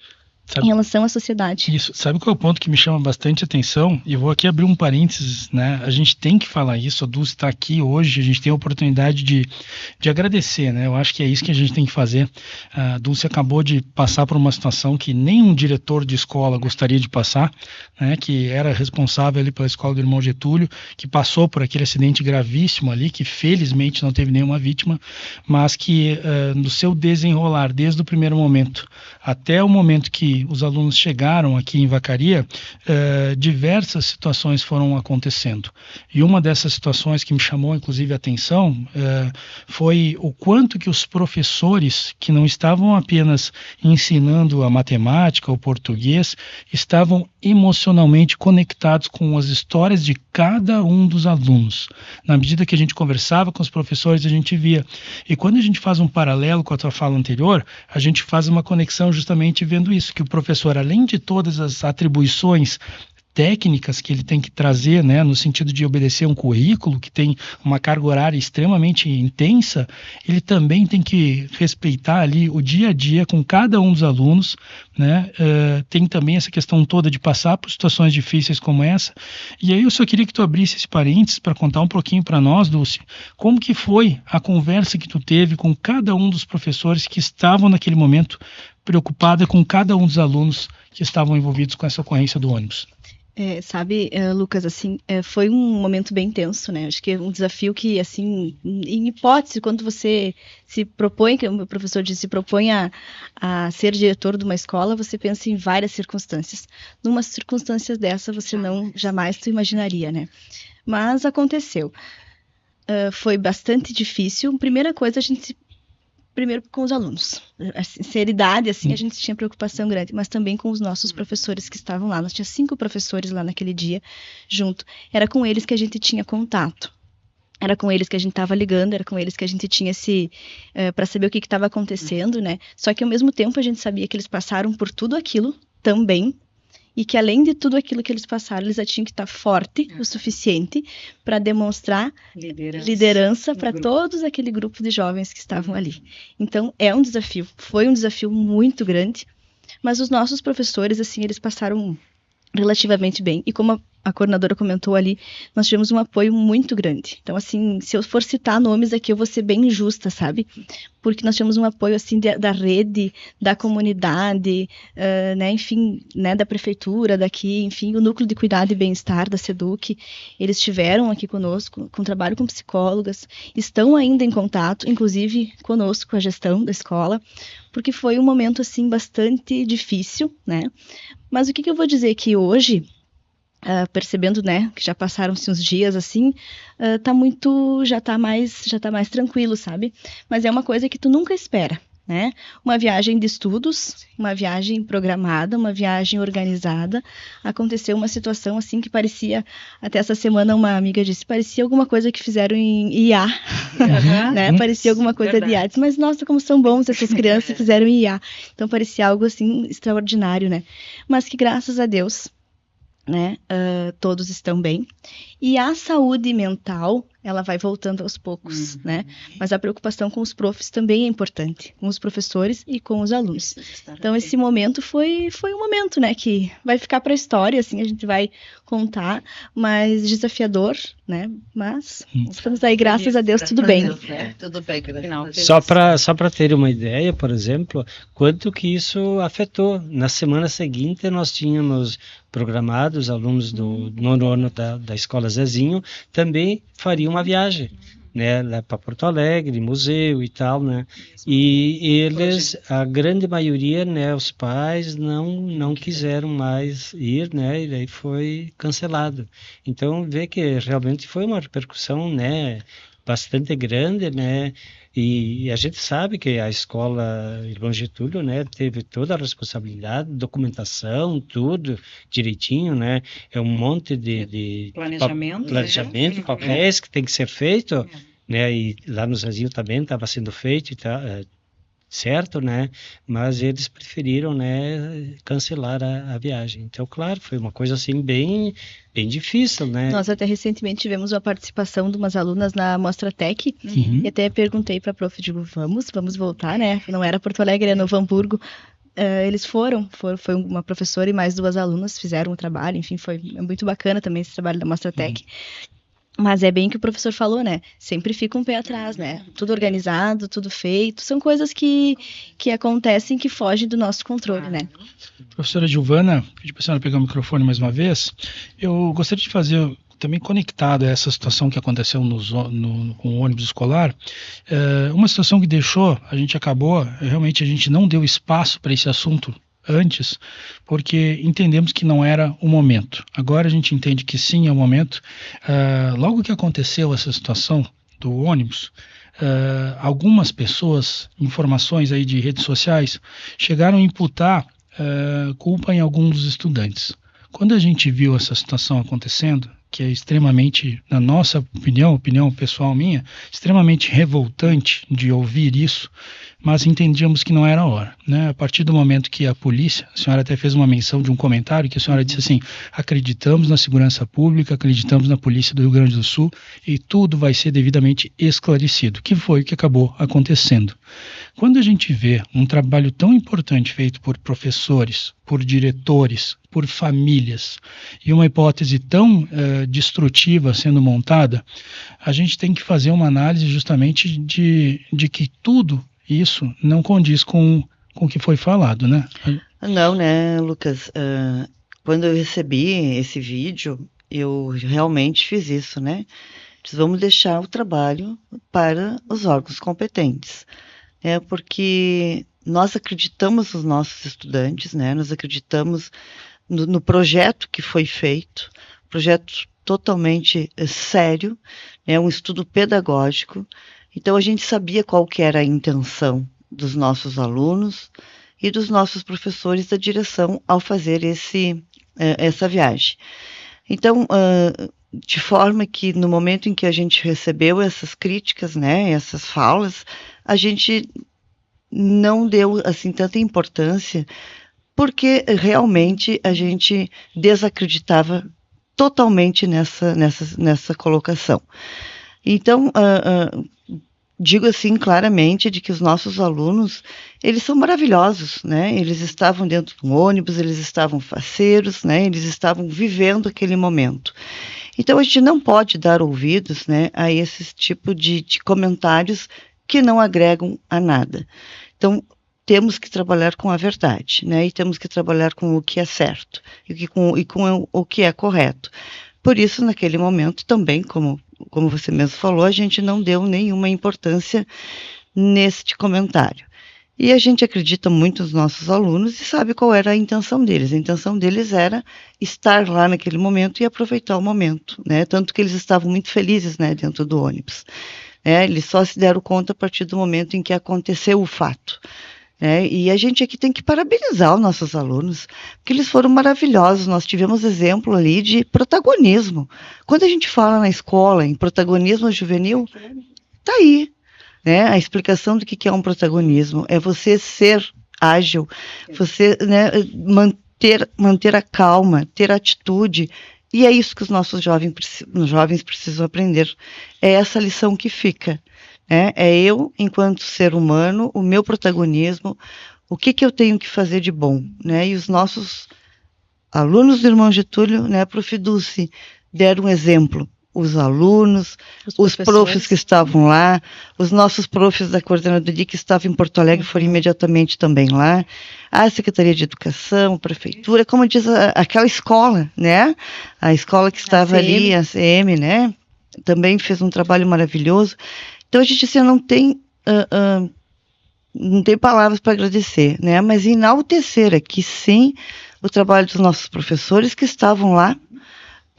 Sabe, em relação à sociedade. Isso. Sabe qual é o ponto que me chama bastante atenção? E vou aqui abrir um parênteses, né? A gente tem que falar isso, a Dulce está aqui hoje, a gente tem a oportunidade de agradecer, né? Eu acho que é isso que a gente tem que fazer. A Dulce acabou de passar por uma situação que nenhum diretor de escola gostaria de passar, né? Que era responsável ali pela escola do irmão Getúlio, que passou por aquele acidente gravíssimo ali, que felizmente não teve nenhuma vítima, mas que no seu desenrolar, desde o primeiro momento até o momento que os alunos chegaram aqui em Vacaria, diversas situações foram acontecendo. E uma dessas situações que me chamou, inclusive, a atenção foi o quanto que os professores, que não estavam apenas ensinando a matemática, o português, estavam emocionalmente conectados com as histórias de cada um dos alunos. Na medida que a gente conversava com os professores, a gente via. E quando a gente faz um paralelo com a tua fala anterior, a gente faz uma conexão justamente vendo isso, que o professor, além de todas as atribuições técnicas que ele tem que trazer, né, no sentido de obedecer um currículo que tem uma carga horária extremamente intensa, ele também tem que respeitar ali o dia a dia com cada um dos alunos, né? Tem também essa questão toda de passar por situações difíceis como essa. E aí eu só queria que tu abrisse esse parênteses para contar um pouquinho para nós, Dulce, como que foi a conversa que tu teve com cada um dos professores que estavam naquele momento preocupada com cada um dos alunos que estavam envolvidos com essa ocorrência do ônibus. Sabe, Lucas, assim, foi um momento bem tenso, né? Acho que é um desafio que, assim, em hipótese, quando você se propõe, que o meu professor disse, se propõe a ser diretor de uma escola, você pensa em várias circunstâncias. Numa circunstância dessa, você jamais tu imaginaria, né? Mas aconteceu. Foi bastante difícil. Primeira coisa, primeiro com os alunos. A sinceridade, assim, a gente tinha preocupação grande, mas também com os nossos professores que estavam lá. Nós tínhamos 5 professores lá naquele dia, junto. Era com eles que a gente tinha contato. Era com eles que a gente estava ligando, era com eles que a gente tinha para saber o que estava acontecendo, né? Só que, ao mesmo tempo, a gente sabia que eles passaram por tudo aquilo também, e que, além de tudo aquilo que eles passaram, eles já tinham que estar forte o suficiente para demonstrar liderança para todos aquele grupo de jovens que estavam ali. Então, é um desafio. Foi um desafio muito grande, mas os nossos professores, assim, eles passaram relativamente bem. E como a coordenadora comentou ali, nós tivemos um apoio muito grande. Então, assim, se eu for citar nomes aqui, eu vou ser bem injusta, sabe? Porque nós tivemos um apoio, assim, da rede, da comunidade, né, enfim, né, da prefeitura daqui, enfim, o Núcleo de Cuidado e Bem-Estar da SEDUC, eles estiveram aqui conosco, com trabalho com psicólogas, estão ainda em contato, inclusive conosco, com a gestão da escola, porque foi um momento, assim, bastante difícil, né? Mas o que eu vou dizer que hoje, percebendo, né, que já passaram-se uns dias assim, já tá mais tranquilo, sabe? Mas é uma coisa que tu nunca espera, né? Uma viagem de estudos, uma viagem programada, uma viagem organizada, aconteceu uma situação assim que parecia, até essa semana uma amiga disse, parecia alguma coisa que fizeram em IA, né? Parecia alguma coisa de IA, mas nossa, como são bons essas crianças, fizeram em IA. Então parecia algo assim extraordinário, né? Mas que graças a Deus, né, todos estão bem, e a saúde mental, ela vai voltando aos poucos, né, mas a preocupação com os profs também é importante, com os professores e com os alunos. Então esse momento foi um momento, né, que vai ficar para a história, assim, a gente vai contar, mas desafiador, né? Mas estamos aí, graças a Deus, tudo bem. Tudo bem, Só para ter uma ideia, por exemplo, quanto que isso afetou. Na semana seguinte, nós tínhamos programado, os alunos do nono ano da Escola Zezinho também fariam uma viagem, né, lá para Porto Alegre, museu e tal, né, e eles, a grande maioria, né, os pais não quiseram mais ir, né, e daí foi cancelado. Então, vê que realmente foi uma repercussão, né, bastante grande, né, e a gente sabe que a escola Irmão Getúlio, né, teve toda a responsabilidade, documentação, tudo direitinho, né, é um monte de planejamento, papéis que tem que ser feito, né, e lá no Zezinho também estava sendo feito, certo, né, mas eles preferiram, né, cancelar a viagem. Então, claro, foi uma coisa assim bem difícil, né. Nós até recentemente tivemos uma participação de umas alunas na Mostra Tech, e até perguntei para a prof, digo, vamos voltar, né, não era Porto Alegre, era Novo Hamburgo. Eles foram, foi uma professora e mais 2 alunas, fizeram o trabalho, enfim, foi muito bacana também esse trabalho da Mostra Tech. Mas é bem o que o professor falou, né? Sempre fica um pé atrás, né? Tudo organizado, tudo feito. São coisas que acontecem que fogem do nosso controle, né? Professora Giovana, pedi para a senhora pegar o microfone mais uma vez. Eu gostaria de fazer, também conectado a essa situação que aconteceu com o ônibus escolar, uma situação que deixou, realmente a gente não deu espaço para esse assunto antes, porque entendemos que não era o momento. Agora a gente entende que sim, é o momento. Logo que aconteceu essa situação do ônibus, algumas pessoas, informações aí de redes sociais, chegaram a imputar culpa em alguns dos estudantes. Quando a gente viu essa situação acontecendo, que é extremamente, na nossa opinião pessoal minha, extremamente revoltante de ouvir isso, mas entendíamos que não era a hora, né? A partir do momento que a polícia, a senhora até fez uma menção de um comentário que a senhora disse assim, acreditamos na segurança pública, acreditamos na polícia do Rio Grande do Sul e tudo vai ser devidamente esclarecido, que foi o que acabou acontecendo. Quando a gente vê um trabalho tão importante feito por professores, por diretores, por famílias, e uma hipótese tão destrutiva sendo montada, a gente tem que fazer uma análise justamente de que tudo isso não condiz com o que foi falado, né? Não, né, Lucas? Quando eu recebi esse vídeo, eu realmente fiz isso, né? Vamos deixar o trabalho para os órgãos competentes, né? Porque nós acreditamos nos nossos estudantes, né? Nós acreditamos no projeto que foi feito, projeto totalmente sério, né? Um estudo pedagógico. Então, a gente sabia qual que era a intenção dos nossos alunos e dos nossos professores da direção ao fazer essa viagem. Então, de forma que no momento em que a gente recebeu essas críticas, né, essas falas, a gente não deu assim tanta importância, porque realmente a gente desacreditava totalmente nessa colocação. Então, digo assim claramente de que os nossos alunos, eles são maravilhosos, né? Eles estavam dentro de um ônibus, eles estavam faceiros, né? Eles estavam vivendo aquele momento. Então a gente não pode dar ouvidos, né, a esse tipo de comentários que não agregam a nada. Então temos que trabalhar com a verdade, né? E temos que trabalhar com o que é certo e com o que é correto. Por isso, naquele momento também, como você mesmo falou, a gente não deu nenhuma importância neste comentário. E a gente acredita muito nos nossos alunos e sabe qual era a intenção deles. A intenção deles era estar lá naquele momento e aproveitar o momento, né? Tanto que eles estavam muito felizes, né, dentro do ônibus. Eles só se deram conta a partir do momento em que aconteceu o fato. E a gente aqui tem que parabenizar os nossos alunos, porque eles foram maravilhosos. Nós tivemos exemplo ali de protagonismo. Quando a gente fala na escola em protagonismo juvenil, tá aí, né? A explicação do que é um protagonismo é você ser ágil, você, né, manter a calma, ter atitude. E é isso que os nossos jovens precisam aprender. É essa lição que fica. É eu, enquanto ser humano, o meu protagonismo, o que eu tenho que fazer de bom, né? E os nossos alunos do Irmão Getúlio, né, Prof. Dulce, deram um exemplo. Os alunos, os profs que estavam lá, os nossos profs da coordenadoria que estavam em Porto Alegre foram imediatamente também lá, a Secretaria de Educação, a Prefeitura, como diz aquela escola, né? A escola que estava ali, a CM, né? Também fez um trabalho maravilhoso. Então a gente assim, não tem palavras para agradecer, né? Mas enaltecer aqui sim o trabalho dos nossos professores que estavam lá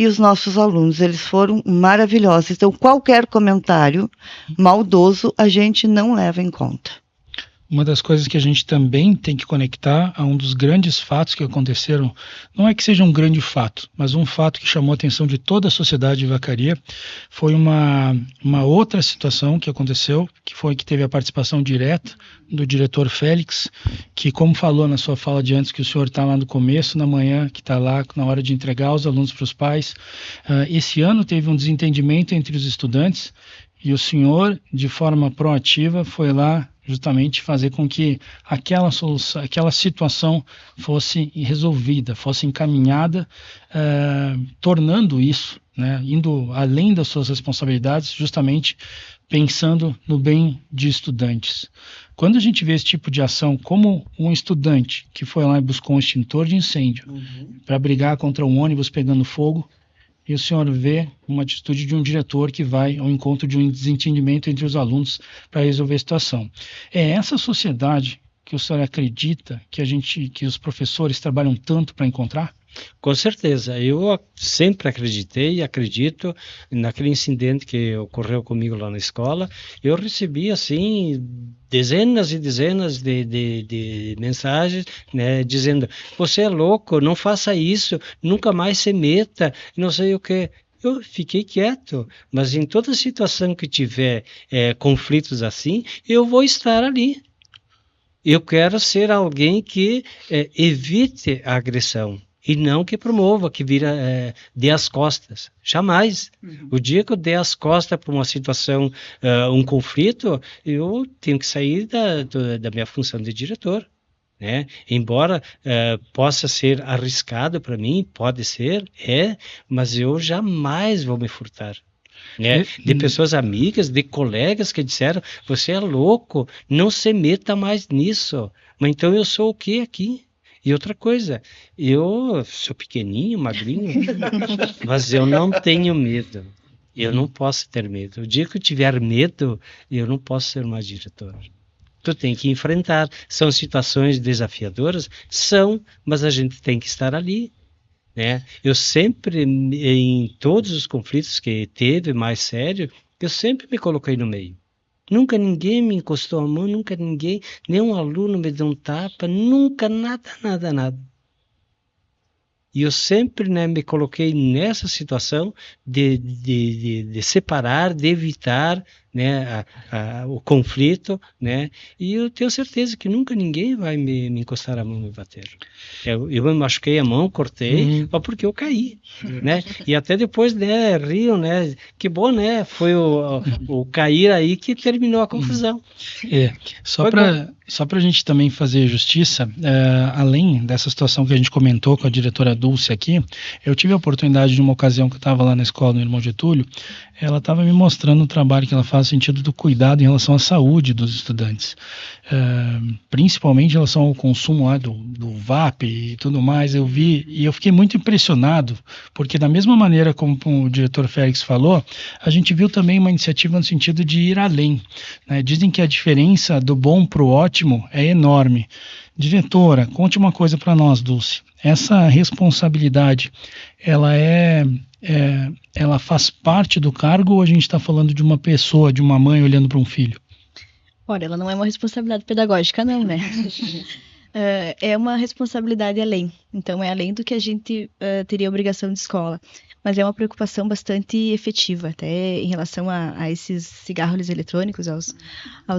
e os nossos alunos, eles foram maravilhosos. Então, qualquer comentário maldoso, a gente não leva em conta. Uma das coisas que a gente também tem que conectar a um dos grandes fatos que aconteceram, não é que seja um grande fato, mas um fato que chamou a atenção de toda a sociedade de Vacaria, foi uma outra situação que aconteceu, que foi que teve a participação direta do diretor Félix, que, como falou na sua fala de antes, que o senhor está lá no começo, na manhã, que está lá na hora de entregar os alunos para os pais. Esse ano teve um desentendimento entre os estudantes e o senhor, de forma proativa, foi lá justamente fazer com que aquela situação fosse resolvida, fosse encaminhada, tornando isso, né, indo além das suas responsabilidades, justamente pensando no bem de estudantes. Quando a gente vê esse tipo de ação, como um estudante que foi lá e buscou um extintor de incêndio para brigar contra um ônibus pegando fogo, e o senhor vê uma atitude de um diretor que vai ao encontro de um desentendimento entre os alunos para resolver a situação. É essa sociedade que o senhor acredita que os professores trabalham tanto para encontrar? Com certeza, eu sempre acreditei e acredito naquele incidente que ocorreu comigo lá na escola. Eu recebi assim dezenas e dezenas de mensagens, né, dizendo: você é louco, não faça isso, nunca mais se meta, não sei o que. Eu fiquei quieto, mas em toda situação que tiver conflitos assim, eu vou estar ali. Eu quero ser alguém que evite a agressão. E não que promova, que dê as costas. Jamais. O dia que eu der as costas para uma situação, um conflito, eu tenho que sair da minha função de diretor. Né? Embora possa ser arriscado para mim, pode ser, mas eu jamais vou me furtar. Né? De pessoas amigas, de colegas que disseram: você é louco, não se meta mais nisso. Mas então eu sou o que aqui? E outra coisa, eu sou pequenininho, magrinho, mas eu não tenho medo. Eu não posso ter medo. O dia que eu tiver medo, eu não posso ser mais diretor. Tu tem que enfrentar. São situações desafiadoras? São, mas a gente tem que estar ali. Né? Eu sempre, em todos os conflitos que teve mais sério, eu sempre me coloquei no meio. Nunca ninguém me encostou a mão, nunca ninguém, nenhum aluno me deu um tapa, nunca nada. E eu sempre, né, me coloquei nessa situação de separar, de evitar, né, o conflito, né, e eu tenho certeza que nunca ninguém vai me encostar a mão e me bater. Eu me machuquei a mão, cortei, só porque eu caí, né, e até depois, né, riam, né, que bom, né, foi o cair aí que terminou a confusão. Só para a gente também fazer justiça, além dessa situação que a gente comentou com a diretora Dulce aqui, eu tive a oportunidade de uma ocasião que eu estava lá na escola do Irmão Getúlio, ela estava me mostrando o trabalho que ela faz no sentido do cuidado em relação à saúde dos estudantes, principalmente em relação ao consumo lá do VAP e tudo mais. Eu vi e eu fiquei muito impressionado, porque da mesma maneira como o diretor Félix falou, a gente viu também uma iniciativa no sentido de ir além, né? Dizem que a diferença do bom para o ótimo é enorme. Diretora, conte uma coisa para nós, Dulce. Essa responsabilidade, ela faz parte do cargo, ou a gente está falando de uma pessoa, de uma mãe olhando para um filho? Olha, ela não é uma responsabilidade pedagógica, não, né? É uma responsabilidade além. Então, é além do que a gente teria obrigação de escola. Mas é uma preocupação bastante efetiva, até em relação a esses cigarros eletrônicos, aos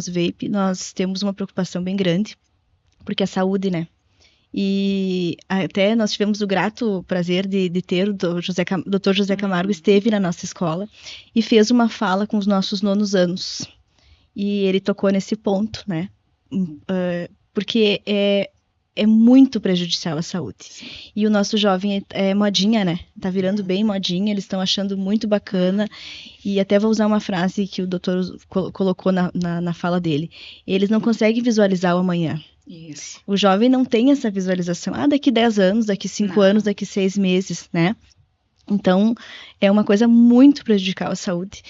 vape, nós temos uma preocupação bem grande, porque a saúde, né? E até nós tivemos o grato prazer de ter o Dr. José Camargo esteve na nossa escola e fez uma fala com os nossos nonos anos. E ele tocou nesse ponto, né? Porque é muito prejudicial à saúde. E o nosso jovem é modinha, né? Tá virando bem modinha, eles estão achando muito bacana. E até vou usar uma frase que o doutor colocou na fala dele. Eles não conseguem visualizar o amanhã. Isso. O jovem não tem essa visualização. Daqui 10 anos, daqui 5 anos, daqui 6 meses, né? Então, é uma coisa muito prejudicial à saúde.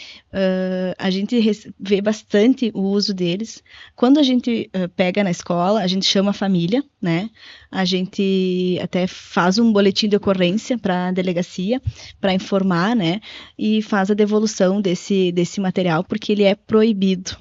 A gente vê bastante o uso deles. Quando a gente pega na escola, a gente chama a família, né? A gente até faz um boletim de ocorrência para a delegacia, para informar, né? E faz a devolução desse material, porque ele é proibido.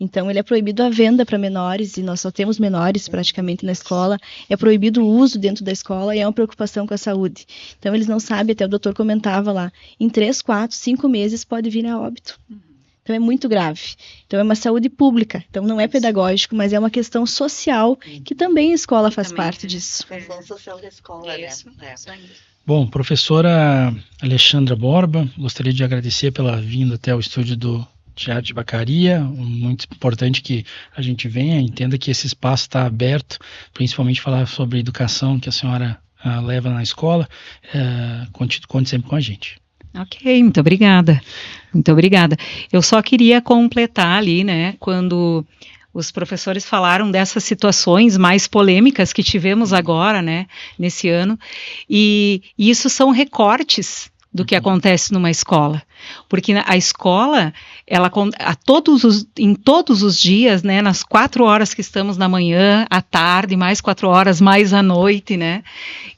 Então, ele é proibido a venda para menores, e nós só temos menores praticamente na escola. É proibido o uso dentro da escola e é uma preocupação com a saúde. Então, eles não sabem, até o doutor comentava lá, em 3, 4, 5 meses pode vir a óbito. Então, é muito grave. Então, é uma saúde pública. Então, não é pedagógico, mas é uma questão social, que também a escola faz parte disso. Função social da escola, Isso. né? Bom, professora Alexandra Borba, gostaria de agradecer pela vinda até o estúdio do Diário de Vacaria. Muito importante que a gente venha, entenda que esse espaço está aberto, principalmente falar sobre a educação que a senhora leva na escola. Conte sempre com a gente. Ok, muito obrigada. Muito obrigada. Eu só queria completar ali, né, quando os professores falaram dessas situações mais polêmicas que tivemos agora, né, nesse ano, e isso são recortes do que acontece numa escola, porque a escola, ela em todos os dias, né, nas 4 horas que estamos na manhã, à tarde, mais 4 horas, mais à noite, né,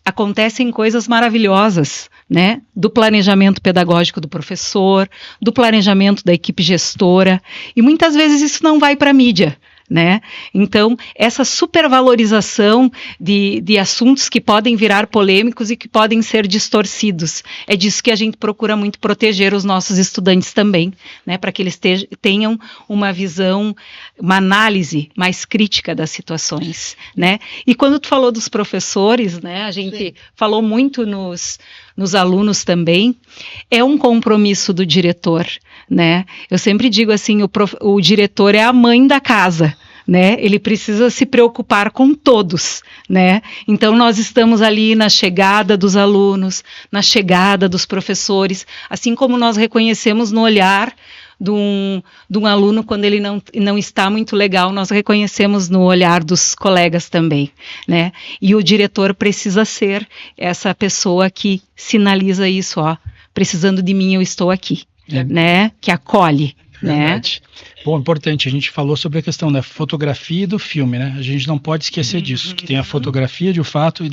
acontecem coisas maravilhosas, né, do planejamento pedagógico do professor, do planejamento da equipe gestora, e muitas vezes isso não vai para a mídia, né? Então, essa supervalorização de assuntos que podem virar polêmicos e que podem ser distorcidos, é disso que a gente procura muito proteger os nossos estudantes também, né? Para que eles tenham uma visão, uma análise mais crítica das situações, né? E quando tu falou dos professores, né? A gente falou muito nos alunos também, é um compromisso do diretor, né? Eu sempre digo assim, o diretor é a mãe da casa, né? Ele precisa se preocupar com todos, né? Então nós estamos ali na chegada dos alunos, na chegada dos professores, assim como nós reconhecemos no olhar de um aluno quando ele não está muito legal, nós reconhecemos no olhar dos colegas também, né? E o diretor precisa ser essa pessoa que sinaliza isso, precisando de mim eu estou aqui, né? Que acolhe. Verdade. Né? Bom, importante, a gente falou sobre a questão da fotografia e do filme, né? A gente não pode esquecer disso, que tem a fotografia de fato e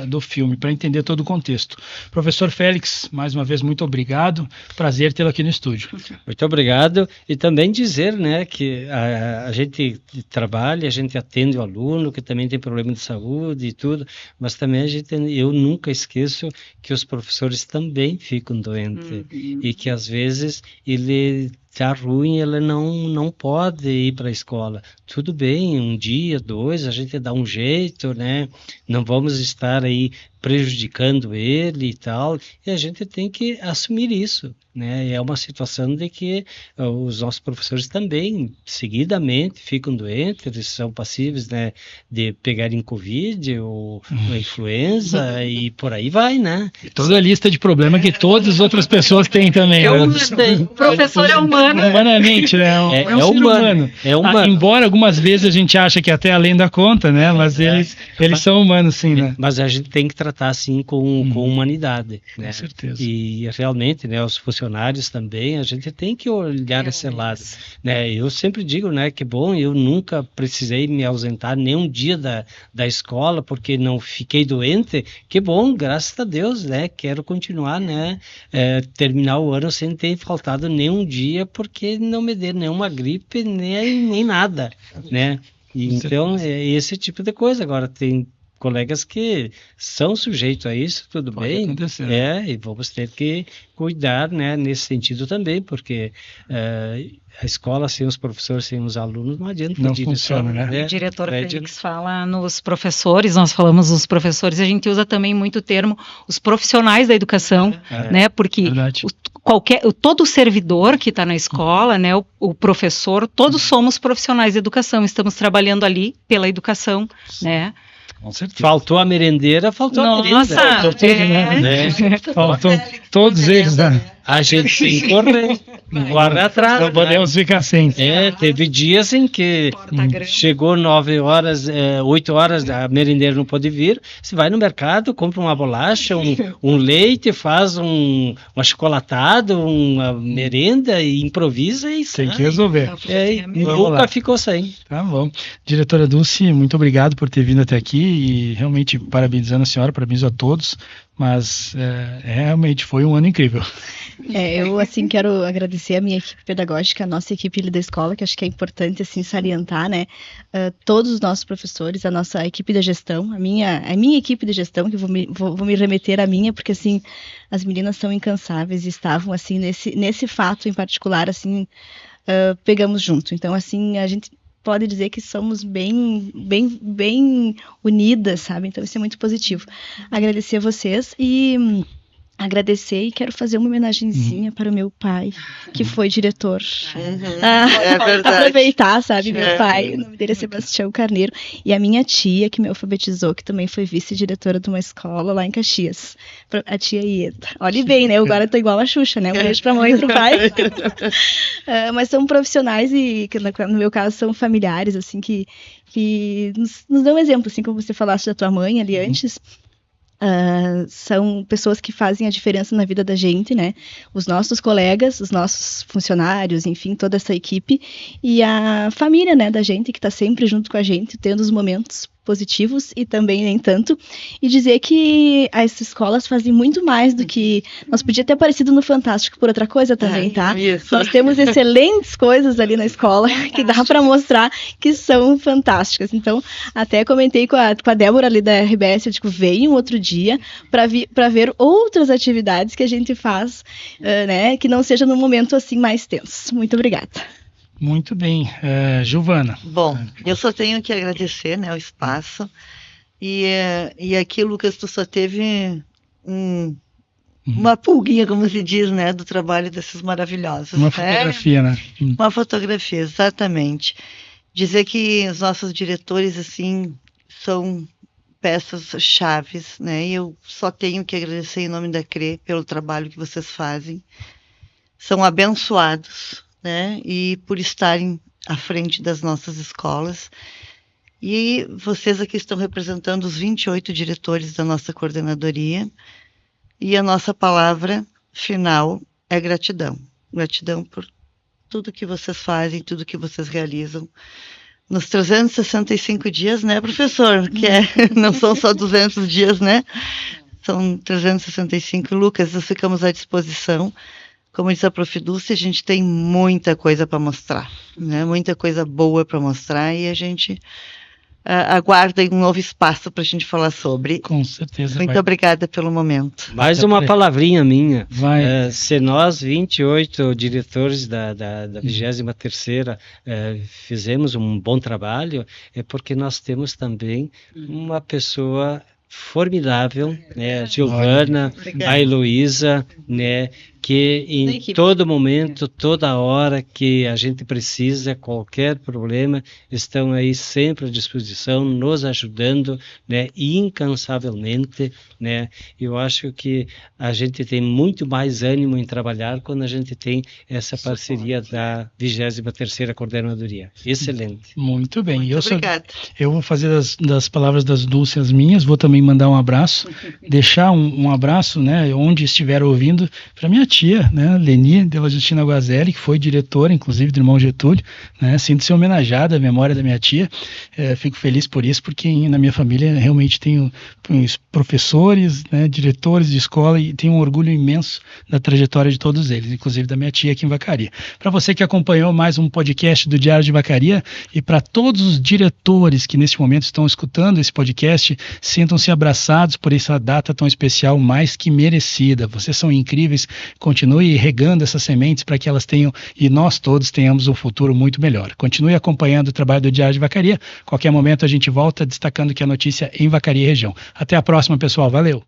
do filme, para entender todo o contexto. Professor Félix, mais uma vez, muito obrigado, prazer tê-lo aqui no estúdio. Muito obrigado, e também dizer, né, que a gente trabalha, a gente atende o aluno, que também tem problema de saúde e tudo, mas também eu nunca esqueço que os professores também ficam doentes, e que às vezes ele está ruim, ele não pode ir para a escola. Tudo bem, 1 dia, 2, a gente dá um jeito, né? Não vamos estar aí prejudicando ele e tal, e a gente tem que assumir isso, né? É uma situação de que os nossos professores também, seguidamente, ficam doentes, eles são passíveis, né, de pegarem Covid ou influenza e por aí vai, né? E toda a lista de problemas que todas as outras pessoas têm também. O professor é humano. Humanamente, né? É um ser humano. É humano. Embora algumas vezes a gente ache que até além da conta, né? Mas eles são humanos, sim, né? Mas a gente tem que tratar assim com humanidade, né? Com certeza. E realmente, né, os funcionários também, a gente tem que olhar esse lado, né? Eu sempre digo, né, que bom, eu nunca precisei me ausentar nem um dia da escola porque não fiquei doente. Que bom, graças a Deus, né? Quero continuar, né, terminar o ano sem ter faltado nenhum dia porque não me deu nenhuma gripe nem nada, né? E então é esse tipo de coisa. Agora tem colegas que são sujeitos a isso, tudo Pode bem, acontecer. e vamos ter que cuidar, né, nesse sentido também, porque a escola sem os professores, sem os alunos, não adianta. Não funciona, né? O diretor Félix fala nos professores, nós falamos nos professores, a gente usa também muito o termo os profissionais da educação, né, porque todo servidor que está na escola, né, o professor, todos somos profissionais da educação, estamos trabalhando ali pela educação, né? Com certeza. Faltou a merendeira, faltou a merenda. Nossa, Faltou tudo, né? Faltou todos eles, né? A gente tem que correr, corre atrás. Não podemos ficar sem. Teve dias em que chegou 9 horas, 8 horas, a merendeira não pôde vir. Você vai no mercado, compra uma bolacha, um leite, faz um achocolatado, uma merenda e improvisa e Tem sai. que resolver. E Vamos lá. nunca ficou sem. Tá bom. Diretora Dulce, muito obrigado por ter vindo até aqui e realmente parabenizando a senhora, parabenizo a todos, mas realmente foi um ano incrível. Eu, assim, quero agradecer a minha equipe pedagógica, a nossa equipe da escola, que acho que é importante, assim, salientar, né? Todos os nossos professores, a nossa equipe de gestão, a minha equipe de gestão, que vou me remeter à minha, porque, assim, as meninas são incansáveis e estavam, assim, nesse fato em particular, assim, pegamos junto. Então, assim, a gente pode dizer que somos bem unidas, sabe? Então, isso é muito positivo. Agradecer a vocês e agradecer e quero fazer uma homenagenzinha para o meu pai, que foi diretor. É verdade. Aproveitar, sabe, meu pai, o nome dele é Sebastião Carneiro, e a minha tia, que me alfabetizou, que também foi vice-diretora de uma escola lá em Caxias, a tia Ieta. Olhe bem, né, eu agora tô igual a Xuxa, né, um beijo pra mãe e pro pai. Mas são profissionais e, que no meu caso, são familiares, assim, que nos dão exemplo, assim, como você falaste da tua mãe ali antes. São pessoas que fazem a diferença na vida da gente, né? Os nossos colegas, os nossos funcionários, enfim, toda essa equipe e a família, né, da gente que está sempre junto com a gente, tendo os momentos positivos e também nem tanto, e dizer que as escolas fazem muito mais do que... Nós podíamos ter aparecido no Fantástico por outra coisa também, tá? Isso. Nós temos excelentes coisas ali na escola que dá para mostrar que são fantásticas. Então, até comentei com a Débora ali da RBS, eu digo, venha um outro dia para ver outras atividades que a gente faz, né, que não seja num momento assim mais tenso. Muito obrigada. Muito bem. Giovana. Bom, eu só tenho que agradecer, né, o espaço. E aqui, Lucas, tu só teve uma pulguinha, como se diz, né, do trabalho desses maravilhosos. Uma fotografia, né? Uma fotografia, exatamente. Dizer que os nossos diretores, assim, são peças chaves, né? E eu só tenho que agradecer em nome da CRE pelo trabalho que vocês fazem. São abençoados, né? E por estarem à frente das nossas escolas. E vocês aqui estão representando os 28 diretores da nossa coordenadoria. E a nossa palavra final é gratidão. Gratidão por tudo que vocês fazem, tudo que vocês realizam. Nos 365 dias, né, professor? Que não são só 200 dias, né? São 365. Lucas, nós ficamos à disposição. Como diz a Prof. Dulce, a gente tem muita coisa para mostrar, né? Muita coisa boa para mostrar e a gente aguarda um novo espaço para a gente falar sobre. Com certeza. Muito obrigada pelo momento. Mais uma palavrinha minha. Vai. Se nós, 28 diretores da 23ª, fizemos um bom trabalho, é porque nós temos também uma pessoa formidável, né, a Giovana, a Heloísa, né, que em todo momento, toda hora que a gente precisa, qualquer problema, estão aí sempre à disposição, nos ajudando, né, incansavelmente, né. Eu acho que a gente tem muito mais ânimo em trabalhar quando a gente tem essa parceria da 23ª Coordenadoria. Excelente. Muito bem. Muito obrigada. Eu vou fazer das palavras das Dulce as minhas, vou também mandar um abraço, deixar um abraço, né, onde estiver ouvindo, para minha tia, né, Leni Della Justina Guazelli, que foi diretora, inclusive, do irmão Getúlio, né, sinto-se homenageada à memória da minha tia, fico feliz por isso, porque na minha família realmente tenho professores, né, diretores de escola e tenho um orgulho imenso da trajetória de todos eles, inclusive da minha tia aqui em Vacaria. Para você que acompanhou mais um podcast do Diário de Vacaria e para todos os diretores que neste momento estão escutando esse podcast, sintam-se abraçados por essa data tão especial, mais que merecida. Vocês são incríveis, continue regando essas sementes para que elas tenham e nós todos tenhamos um futuro muito melhor. Continue acompanhando o trabalho do Diário de Vacaria. Qualquer momento a gente volta destacando que a notícia em Vacaria e região. Até a próxima, pessoal. Valeu!